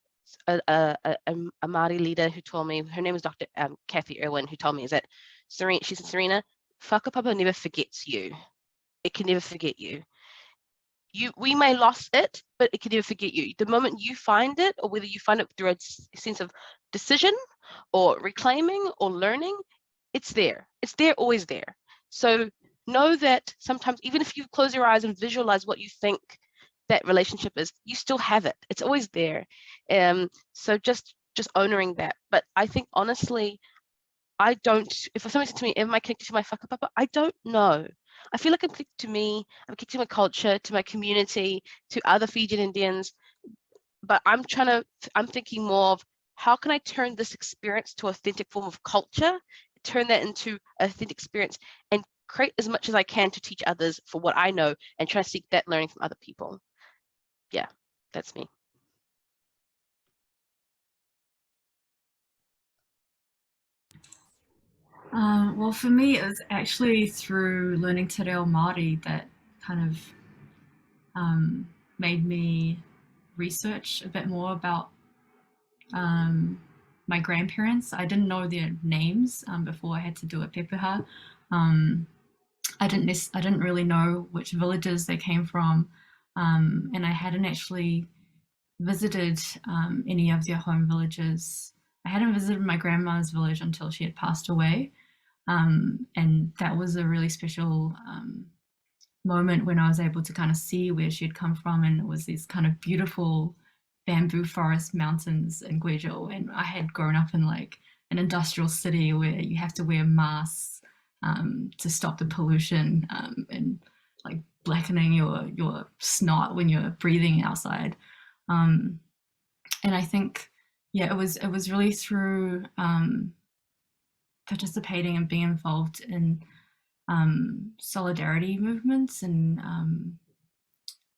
Māori leader who told me, her name is Dr. Kathy Irwin, who told me is that she said, Serena, whakapapa never forgets you. It can never forget you. We may lost it, but it can never forget you. The moment you find it, or whether you find it through a sense of decision or reclaiming or learning, it's there. It's there, always there. So know that sometimes, even if you close your eyes and visualize what you think that relationship is, you still have it. It's always there. So just honoring that. But I think honestly, I don't, if somebody said to me, am I connected to my whakapapa? I don't know. I feel like I'm connected to me, I'm connected to my culture, to my community, to other Fijian Indians, but I'm thinking more of how can I turn this experience to authentic form of culture, turn that into an authentic experience and create as much as I can to teach others for what I know and try to seek that learning from other people. Yeah, that's me. Well, for me, it was actually through learning Te Reo Māori that kind of made me research a bit more about my grandparents. I didn't know their names before I had to do a pepeha. I didn't really know which villages they came from, and I hadn't actually visited any of their home villages. I hadn't visited my grandma's village until she had passed away. And that was a really special moment when I was able to kind of see where she had come from, and it was these kind of beautiful bamboo forest mountains in Guizhou, and I had grown up in like an industrial city where you have to wear masks to stop the pollution and like blackening your snot when you're breathing outside. And I think, yeah, it was really through participating and being involved in solidarity movements and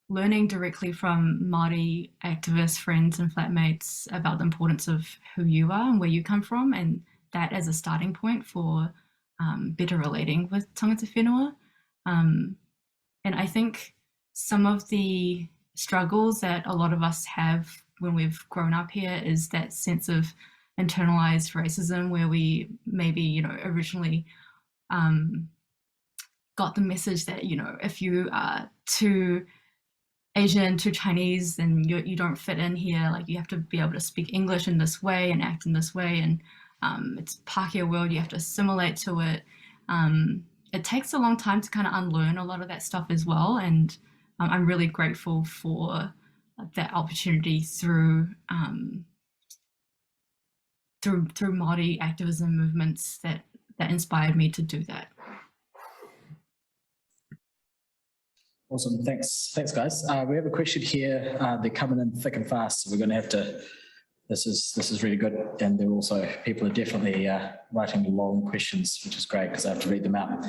learning directly from Māori activists, friends and flatmates about the importance of who you are and where you come from, and that as a starting point for better relating with tangata whenua. And I think some of the struggles that a lot of us have when we've grown up here is that sense of internalized racism where we maybe, you know, originally got the message that, you know, if you are too Asian, too Chinese, then you don't fit in here. Like you have to be able to speak English in this way and act in this way. And it's Pākehā world, you have to assimilate to it. It takes a long time to kind of unlearn a lot of that stuff as well. And I'm really grateful for that opportunity through Māori activism movements that inspired me to do that. Awesome, thanks guys. We have a question here. They're coming in thick and fast, so we're going to have to. This is really good, and they're also people are definitely writing long questions, which is great because I have to read them out.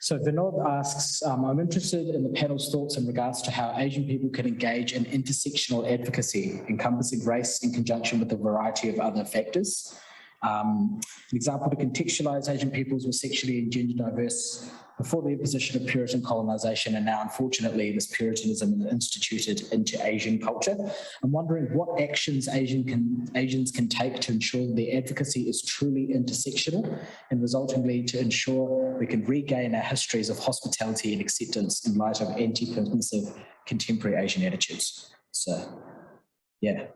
So Vinod asks, I'm interested in the panel's thoughts in regards to how Asian people can engage in intersectional advocacy, encompassing race in conjunction with a variety of other factors. An example to contextualize Asian peoples were sexually and gender diverse before the imposition of Puritan colonisation, and now unfortunately this Puritanism is instituted into Asian culture. I'm wondering what actions Asians can take to ensure that the advocacy is truly intersectional and resultingly to ensure we can regain our histories of hospitality and acceptance in light of anti-permissive contemporary Asian attitudes. So, yeah.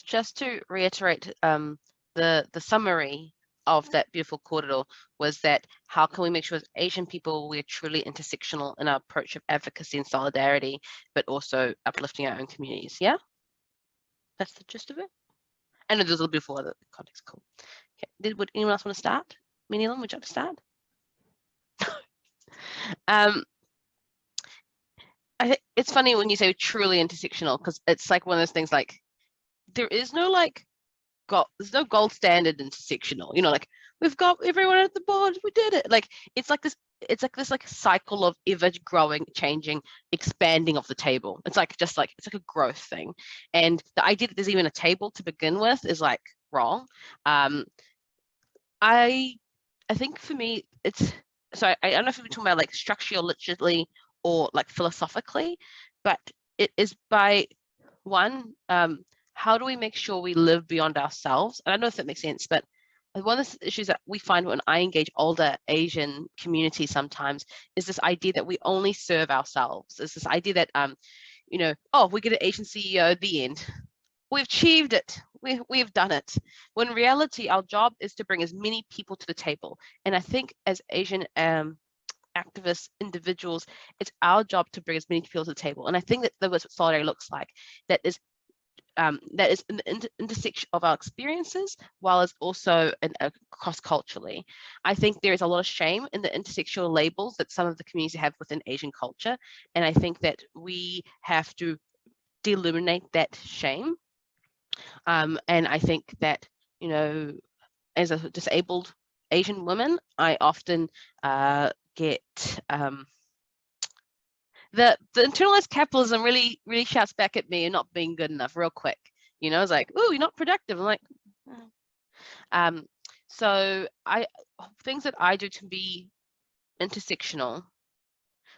Just to reiterate, the summary of that beautiful kōrero was that how can we make sure as Asian people we're truly intersectional in our approach of advocacy and solidarity, but also uplifting our own communities. Yeah, that's the gist of it. I know there's a little bit of other context. Cool. Okay. Would anyone else want to start? Neelum, would you like to start? I think it's funny when you say truly intersectional because it's like one of those things like there is no like there's no gold standard intersectional, you know, like we've got everyone at the board, we did it. Like it's like this cycle of ever growing, changing, expanding of the table. It's like it's like a growth thing. And the idea that there's even a table to begin with is like wrong. I think for me it's so I don't know if we're talking about like structurally, literally, or like philosophically, but it is by one, how do we make sure we live beyond ourselves? And I don't know if that makes sense, but one of the issues that we find when I engage older Asian communities sometimes is this idea that we only serve ourselves. It's this idea that, you know, oh, we get an Asian CEO at the end. We've achieved it. We've done it. When in reality, our job is to bring as many people to the table. And I think as Asian activists, individuals, it's our job to bring as many people to the table. And I think that what solidarity looks like, that is in the intersection of our experiences, while as also cross-culturally. I think there is a lot of shame in the intersectional labels that some of the communities have within Asian culture. And I think that we have to delimitate that shame. And I think that, you know, as a disabled Asian woman, I often get the internalized capitalism really shouts back at me and not being good enough real quick. You know, it's like, oh, you're not productive. I'm like, oh. So things that I do to be intersectional,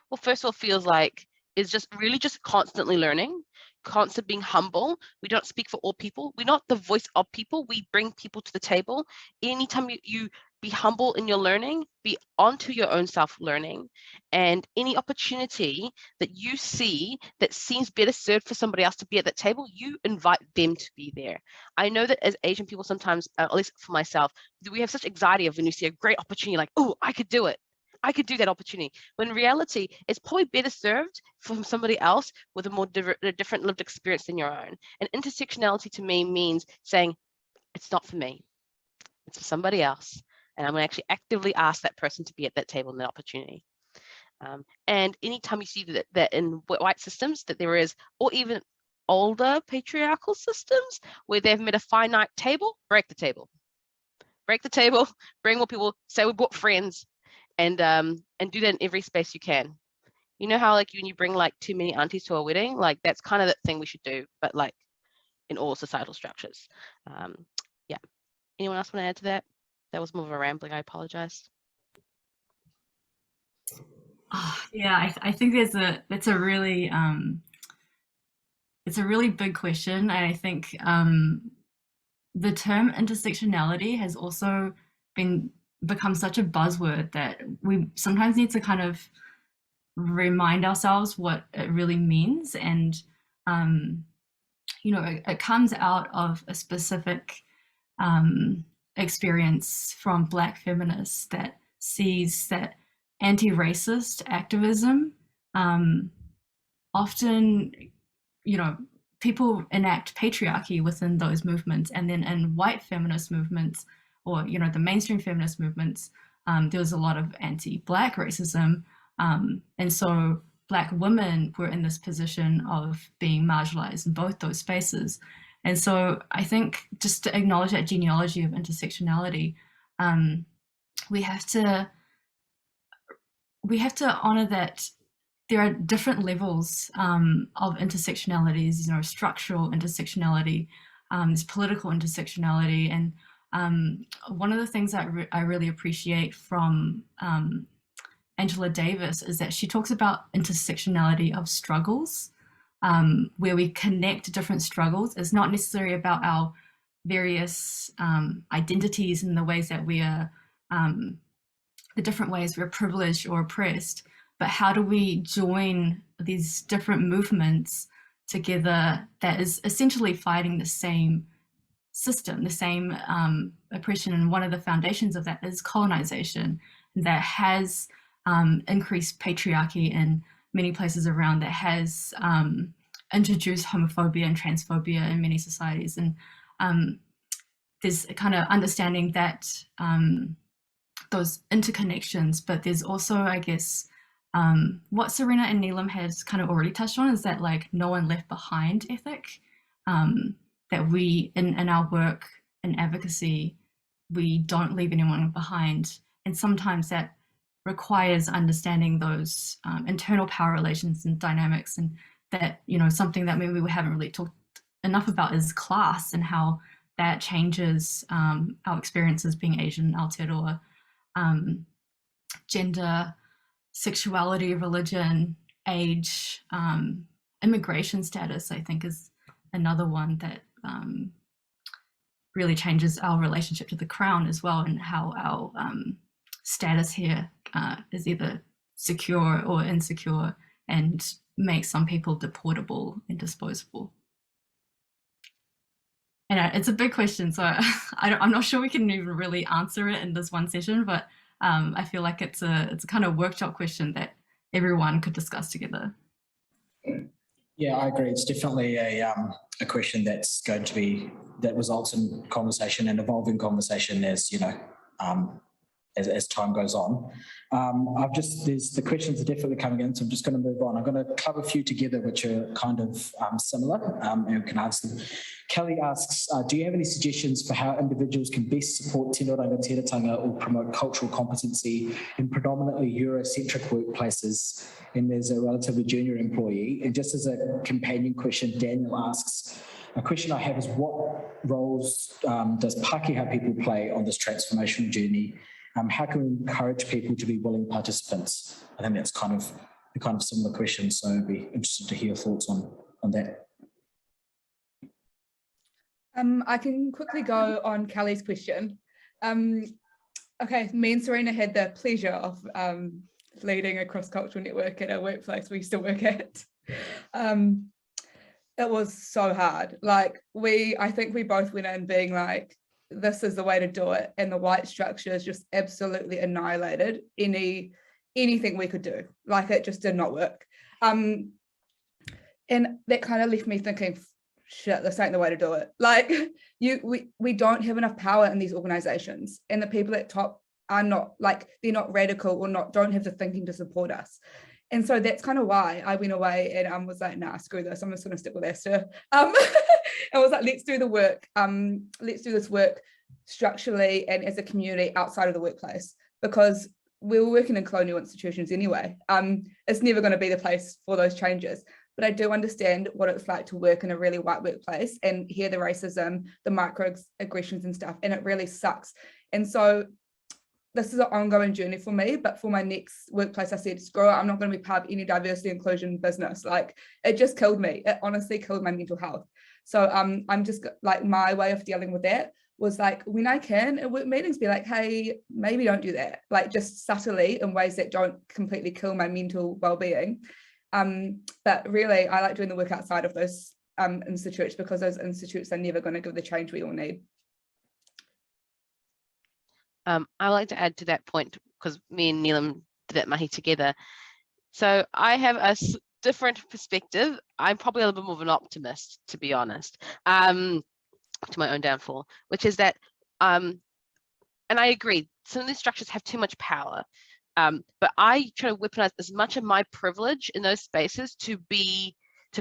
well, first of all, feels like is just really just constantly learning, constant being humble. We don't speak for all people. We're not the voice of people. We bring people to the table. Anytime you be humble in your learning, be onto your own self-learning, and any opportunity that you see that seems better served for somebody else to be at that table, you invite them to be there. I know that as Asian people sometimes, at least for myself, we have such anxiety of when you see a great opportunity, like, oh, I could do it. I could do that opportunity. When in reality, it's probably better served from somebody else with a more different lived experience than your own. And intersectionality to me means saying, it's not for me, it's for somebody else. And I'm going to actually actively ask that person to be at that table in that opportunity. And anytime you see that in white systems that there is, or even older patriarchal systems where they've made a finite table, break the table. Break the table, bring more people, say we brought friends, and do that in every space you can. You know how like when you bring like too many aunties to a wedding, like that's kind of the thing we should do, but like in all societal structures. Yeah. Anyone else want to add to that? That was more of a rambling, I apologize. Yeah, I think it's a really big question. And I think the term intersectionality has also become such a buzzword that we sometimes need to kind of remind ourselves what it really means. And you know, it comes out of a specific experience from Black feminists that sees that anti-racist activism often, you know, people enact patriarchy within those movements, and then in white feminist movements, or you know, the mainstream feminist movements, there was a lot of anti-Black racism, and so Black women were in this position of being marginalized in both those spaces. And so I think just to acknowledge that genealogy of intersectionality, we have to honor that there are different levels of intersectionalities, you know, structural intersectionality, there's political intersectionality. And one of the things that I really appreciate from Angela Davis is that she talks about intersectionality of struggles, where we connect different struggles. It's not necessarily about our various identities and the ways that we are, the different ways we're privileged or oppressed, but how do we join these different movements together that is essentially fighting the same system, the same oppression. And one of the foundations of that is colonization, that has increased patriarchy in many places around, that has introduced homophobia and transphobia in many societies. And there's a kind of understanding that those interconnections, but there's also, I guess, what Serena and Neelum has kind of already touched on is that like no one left behind ethic, that we in our work in advocacy, we don't leave anyone behind. And sometimes that requires understanding those internal power relations and dynamics, and that, you know, something that maybe we haven't really talked enough about is class and how that changes our experiences being Asian, Aotearoa, gender, sexuality, religion, age, immigration status, I think is another one that really changes our relationship to the Crown as well, and how our status here is either secure or insecure, and makes some people deportable and disposable. And it's a big question, so I'm not sure we can even really answer it in this one session, but I feel like it's a kind of workshop question that everyone could discuss together. Yeah, I agree. It's definitely a question that's going to be, that results in conversation and evolving conversation as, you know, as time goes on. The questions are definitely coming in, so I'm just going to move on. I'm going to club a few together which are kind of similar, and we can answer them. Kelly asks, do you have any suggestions for how individuals can best support tino rangatiratanga or promote cultural competency in predominantly Eurocentric workplaces when there's a relatively junior employee? And just as a companion question, Daniel asks, a question I have is, what roles does Pākehā people play on this transformational journey? How can we encourage people to be willing participants? I think that's kind of similar question, so I'd be interested to hear your thoughts on that. I can quickly go on Kelly's question. Okay, me and Serena had the pleasure of leading a cross-cultural network at our workplace we still work at. It was so hard. Like I think we both went in being like, this is the way to do it, and the white structure is just absolutely annihilated anything we could do. Like it just did not work. And that kind of left me thinking, shit, this ain't the way to do it. Like we don't have enough power in these organizations, and the people at top are not, like, they're not radical or don't have the thinking to support us. And so that's kind of why I went away and was like, nah, screw this, I'm just gonna stick with Esther. I was like, let's do the work. Let's do this work structurally and as a community outside of the workplace, because we were working in colonial institutions anyway. It's never going to be the place for those changes. but I do understand what it's like to work in a really white workplace and hear the racism, the microaggressions and stuff, and it really sucks. And so this is an ongoing journey for me, but for my next workplace, I said, screw it, I'm not going to be part of any diversity inclusion business. Like, it just killed me. It honestly killed my mental health. So I'm just like, my way of dealing with that was like, when I can at work meetings, be like, hey, maybe don't do that. Like, just subtly in ways that don't completely kill my mental well-being. But really, I like doing the work outside of those institutes, because those institutes are never going to give the change we all need. I like to add to that point, because me and Neelum did that mahi together. So I have a different perspective. I'm probably a little bit more of an optimist, to be honest, to my own downfall, which is that, and I agree, some of these structures have too much power, but I try to weaponize as much of my privilege in those spaces to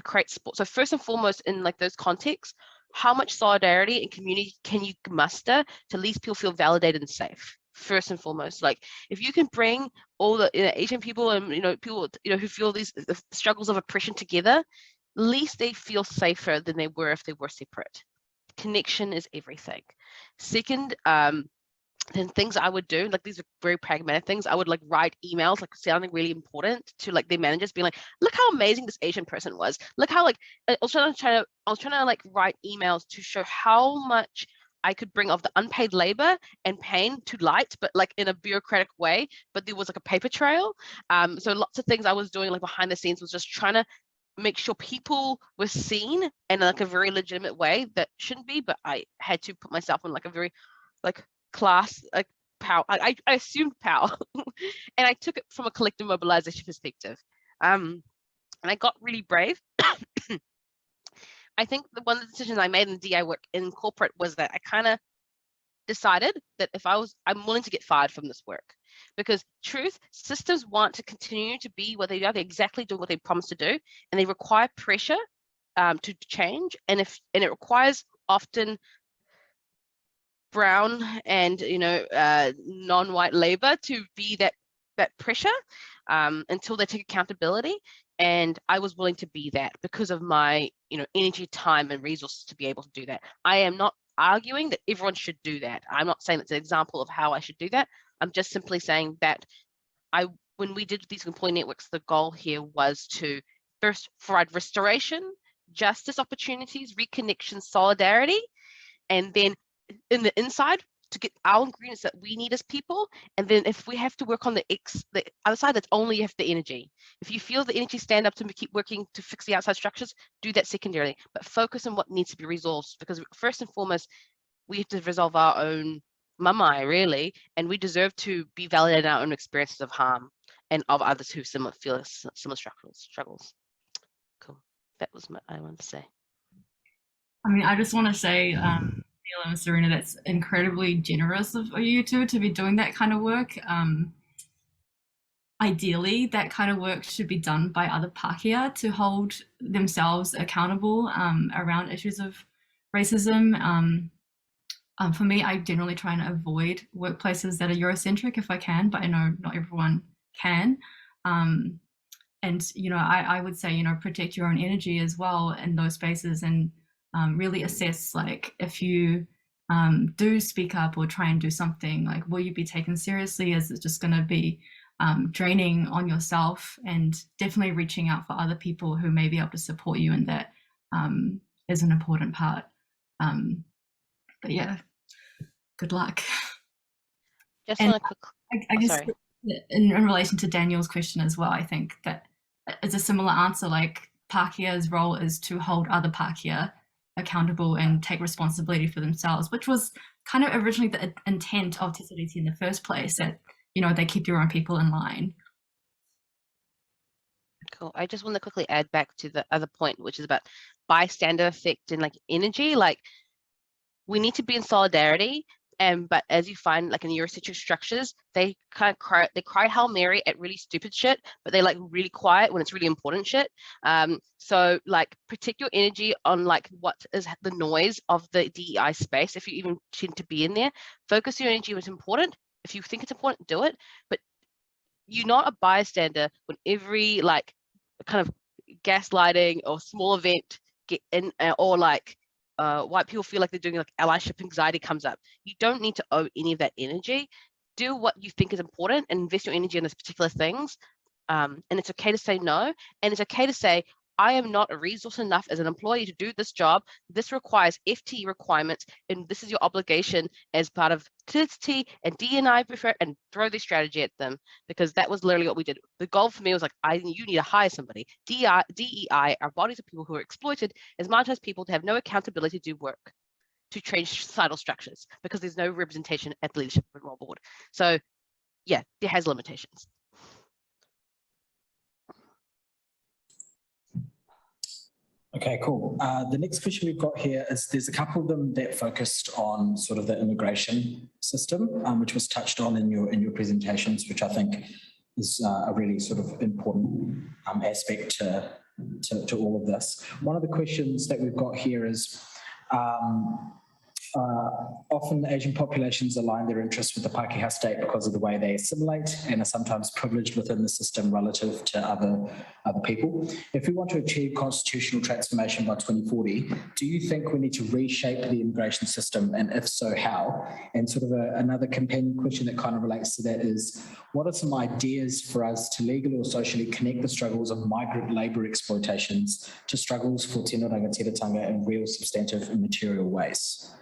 create support. So first and foremost, in like those contexts, how much solidarity and community can you muster to at least people feel validated and safe? First and foremost, like if you can bring all the Asian people and people who feel these struggles of oppression together, at least they feel safer than they were if they were separate. Connection is everything. Second, then things I would do, like these are very pragmatic things, I would like write emails like sounding really important to like their managers, being like, look how amazing this Asian person was, look how like I was trying to like write emails to show how much I could bring of the unpaid labor and pain to light, but like in a bureaucratic way, but there was like a paper trail. So lots of things I was doing like behind the scenes was just trying to make sure people were seen in like a very legitimate way that shouldn't be, but I had to put myself in like a very like class, like power. I assumed power and I took it from a collective mobilization perspective. And I got really brave. I think one of the decisions I made in the DI work in corporate was that I kind of decided that if I'm willing to get fired from this work, because truth, systems want to continue to be what they do. They exactly do what they promise to do, and they require pressure to change. And it requires often brown and non-white labor to be that pressure until they take accountability. And I was willing to be that because of my energy, time and resources to be able to do that. I am not arguing that everyone should do that. I'm not saying it's an example of how I should do that. I'm just simply saying that when we did these employee networks, the goal here was to first provide restoration, justice opportunities, reconnection, solidarity, and then in the inside to get our ingredients that we need as people. And then if we have to work on the other side, that's only if the energy. If you feel the energy, stand up to keep working to fix the outside structures, do that secondarily, but focus on what needs to be resolved, because first and foremost, we have to resolve our own mamai, really, and we deserve to be validated in our own experiences of harm and of others who feel similar struggles. Cool. That was what I wanted to say. I mean, I just want to say, Neelum and Serena, that's incredibly generous of you two to be doing that kind of work. Ideally, that kind of work should be done by other Pākehā to hold themselves accountable around issues of racism. For me, I generally try and avoid workplaces that are Eurocentric if I can, but I know not everyone can. And, I would say, protect your own energy as well in those spaces, and really assess, like, if you do speak up or try and do something, like, will you be taken seriously? Is it just going to be draining on yourself? And definitely reaching out for other people who may be able to support you in that is an important part. But yeah, good luck. Just want to quick. I guess in relation to Daniel's question as well, I think that it's a similar answer. Like, Pākehā's role is to hold other Pākehā accountable and take responsibility for themselves, which was kind of originally the intent of Te Tiriti in the first place, that they keep your own people in line. Cool. I just want to quickly add back to the other point, which is about bystander effect and like energy. Like, we need to be in solidarity, but as you find, like in Eurocentric structures, they kind of cry Hail Mary at really stupid shit, but they like really quiet when it's really important shit. So like, protect your energy on like what is the noise of the DEI space. If you even tend to be in there, focus your energy on what's important. If you think it's important, do it. But you're not a bystander when every like kind of gaslighting or small event get in, or like white people feel like they're doing like allyship anxiety comes up. You don't need to owe any of that energy. Do what you think is important and invest your energy in those particular things. And it's okay to say no. And it's okay to say, I am not a resource enough as an employee to do this job. This requires FTE requirements, and this is your obligation as part of TIT and D&I prefer, and throw this strategy at them, because that was literally what we did. The goal for me was like, you need to hire somebody. DEI are bodies of people who are exploited as marginalized people to have no accountability to do work, to change societal structures, because there's no representation at the leadership board. So yeah, it has limitations. Okay, cool. The next question we've got here is there's a couple of them that focused on sort of the immigration system, which was touched on in your presentations, which I think is a really sort of important aspect to all of this. One of the questions that we've got here is often Asian populations align their interests with the Pākehā state because of the way they assimilate and are sometimes privileged within the system relative to other people. If we want to achieve constitutional transformation by 2040, do you think we need to reshape the immigration system, and if so, how? And sort of another companion question that kind of relates to that is, what are some ideas for us to legally or socially connect the struggles of migrant labour exploitations to struggles for tino rangatiratanga in real, substantive and material ways?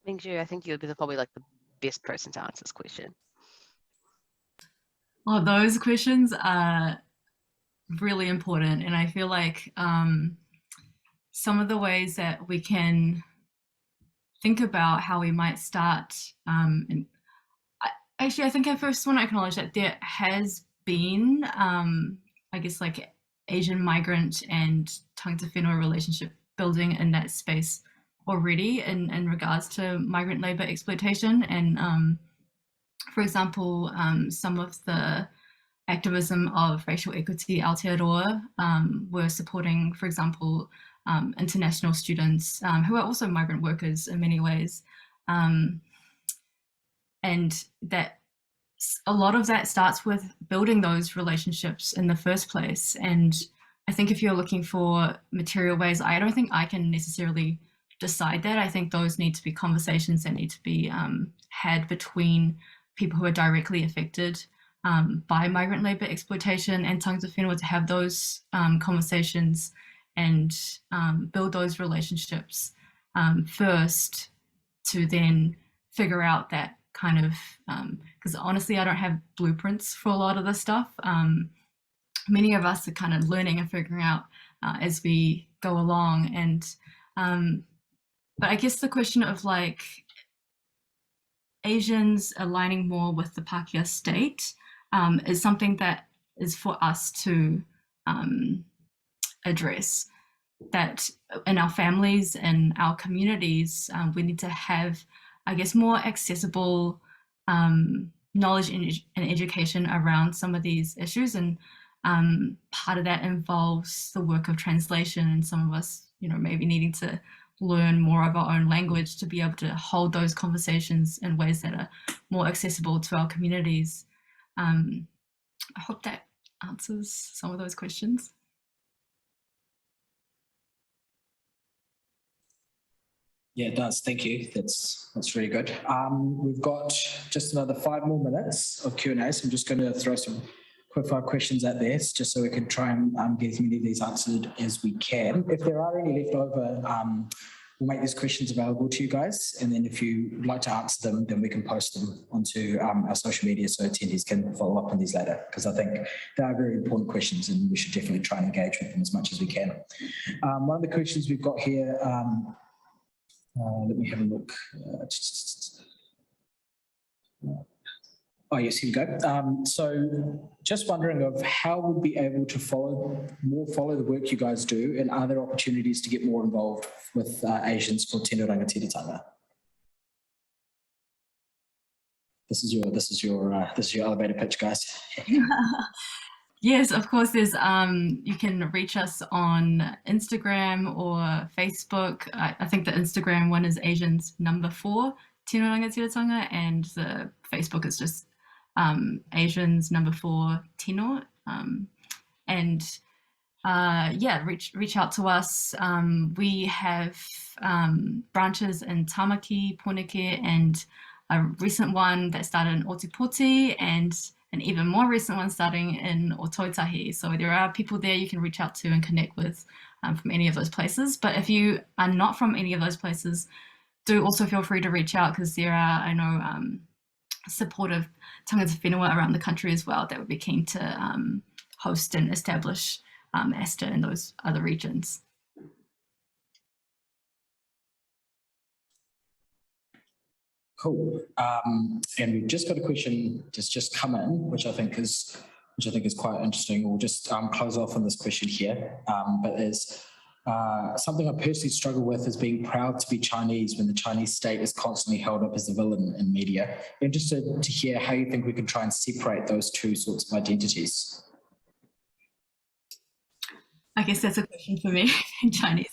Mengzhu, I think you would be probably like the best person to answer this question. Oh, those questions are really important. And I feel like some of the ways that we can think about how we might start, and I think I first want to acknowledge that there has been, I guess, like Asian migrant and tangata whenua relationship building in that space already in regards to migrant labour exploitation. And for example, some of the activism of racial equity Aotearoa were supporting, for example, international students who are also migrant workers in many ways. And that a lot of that starts with building those relationships in the first place. And I think if you're looking for material ways, I don't think I can necessarily decide that. I think those need to be conversations that need to be had between people who are directly affected by migrant labour exploitation and tangata whenua, to have those conversations and build those relationships first, to then figure out that kind of, because honestly, I don't have blueprints for a lot of this stuff. Many of us are kind of learning and figuring out as we go along. And but I guess the question of like Asians aligning more with the Pākehā state is something that is for us to address. That in our families and our communities, we need to have, I guess, more accessible knowledge and education around some of these issues. And part of that involves the work of translation, and some of us, maybe needing to learn more of our own language to be able to hold those conversations in ways that are more accessible to our communities. I hope that answers some of those questions. Yeah, it does. Thank you. That's really good. We've got just another 5 more minutes of Q&A, so I'm just going to throw some quick 5 questions out there just so we can try and get as many of these answered as we can. If there are any left over, we'll make these questions available to you guys, and then if you would like to answer them, then we can post them onto our social media so attendees can follow up on these later, because I think they are very important questions and we should definitely try and engage with them as much as we can. One of the questions we've got here, let me have a look. Oh, yes, here we go. So just wondering of how we'll be able to follow the work you guys do, and are there opportunities to get more involved with Asians for tino rangatiratanga? This is your elevator pitch, guys. Yes, of course. There's you can reach us on Instagram or Facebook. I think the Instagram one is Asians #4 tino rangatiratanga, and the Facebook is just Asians, number 4, Tino. Yeah, reach out to us. We have branches in Tamaki, Poneke, and a recent one that started in Otipoti, and an even more recent one starting in Otoitahi. So there are people there you can reach out to and connect with from any of those places. But if you are not from any of those places, do also feel free to reach out, because there are, I know, supportive tangata whenua around the country as well that would be keen to host and establish ASTA in those other regions. Cool. And we've just got a question that's just come in, which I think is quite interesting. We'll just close off on this question here. But is something I personally struggle with is being proud to be Chinese when the Chinese state is constantly held up as the villain in media. Interested to hear how you think we can try and separate those two sorts of identities. I guess that's a question for me in Chinese.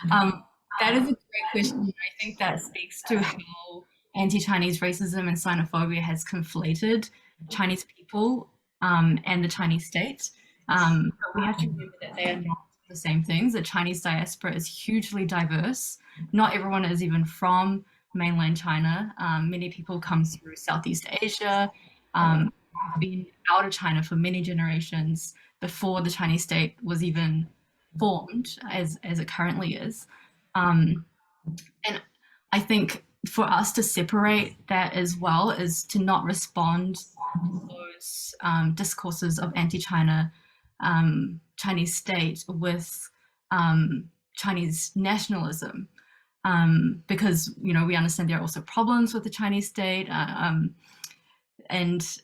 That is a great question. I think that speaks to how anti-Chinese racism and xenophobia has conflated Chinese people and the Chinese state. But we have to remember that they are not the same things. The Chinese diaspora is hugely diverse. Not everyone is even from mainland China. Many people come through Southeast Asia, have been out of China for many generations before the Chinese state was even formed as it currently is. And I think for us to separate that as well is to not respond to those discourses of anti-China Chinese state with Chinese nationalism, because we understand there are also problems with the Chinese state, and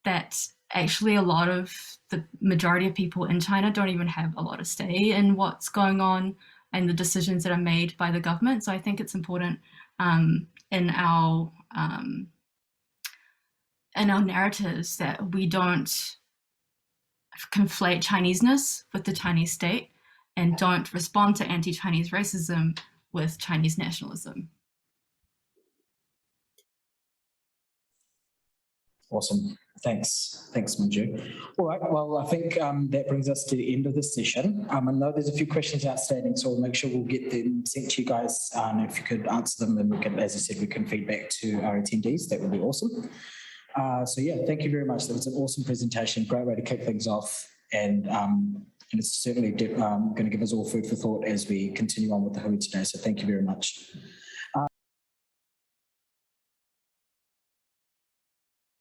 that actually a lot of the majority of people in China don't even have a lot of say in what's going on and the decisions that are made by the government. So I think it's important in our narratives that we don't conflate Chineseness with the Chinese state and don't respond to anti-Chinese racism with Chinese nationalism. Awesome. Thanks, Mengzhu. All right, well, I think that brings us to the end of this session. I know there's a few questions outstanding, so we'll make sure we'll get them sent to you guys. And if you could answer them, then we can, as I said, we can feed back to our attendees. That would be awesome. So yeah, thank you very much. That was an awesome presentation. Great way to kick things off. And it's certainly going to give us all food for thought as we continue on with the Hui today. So thank you very much.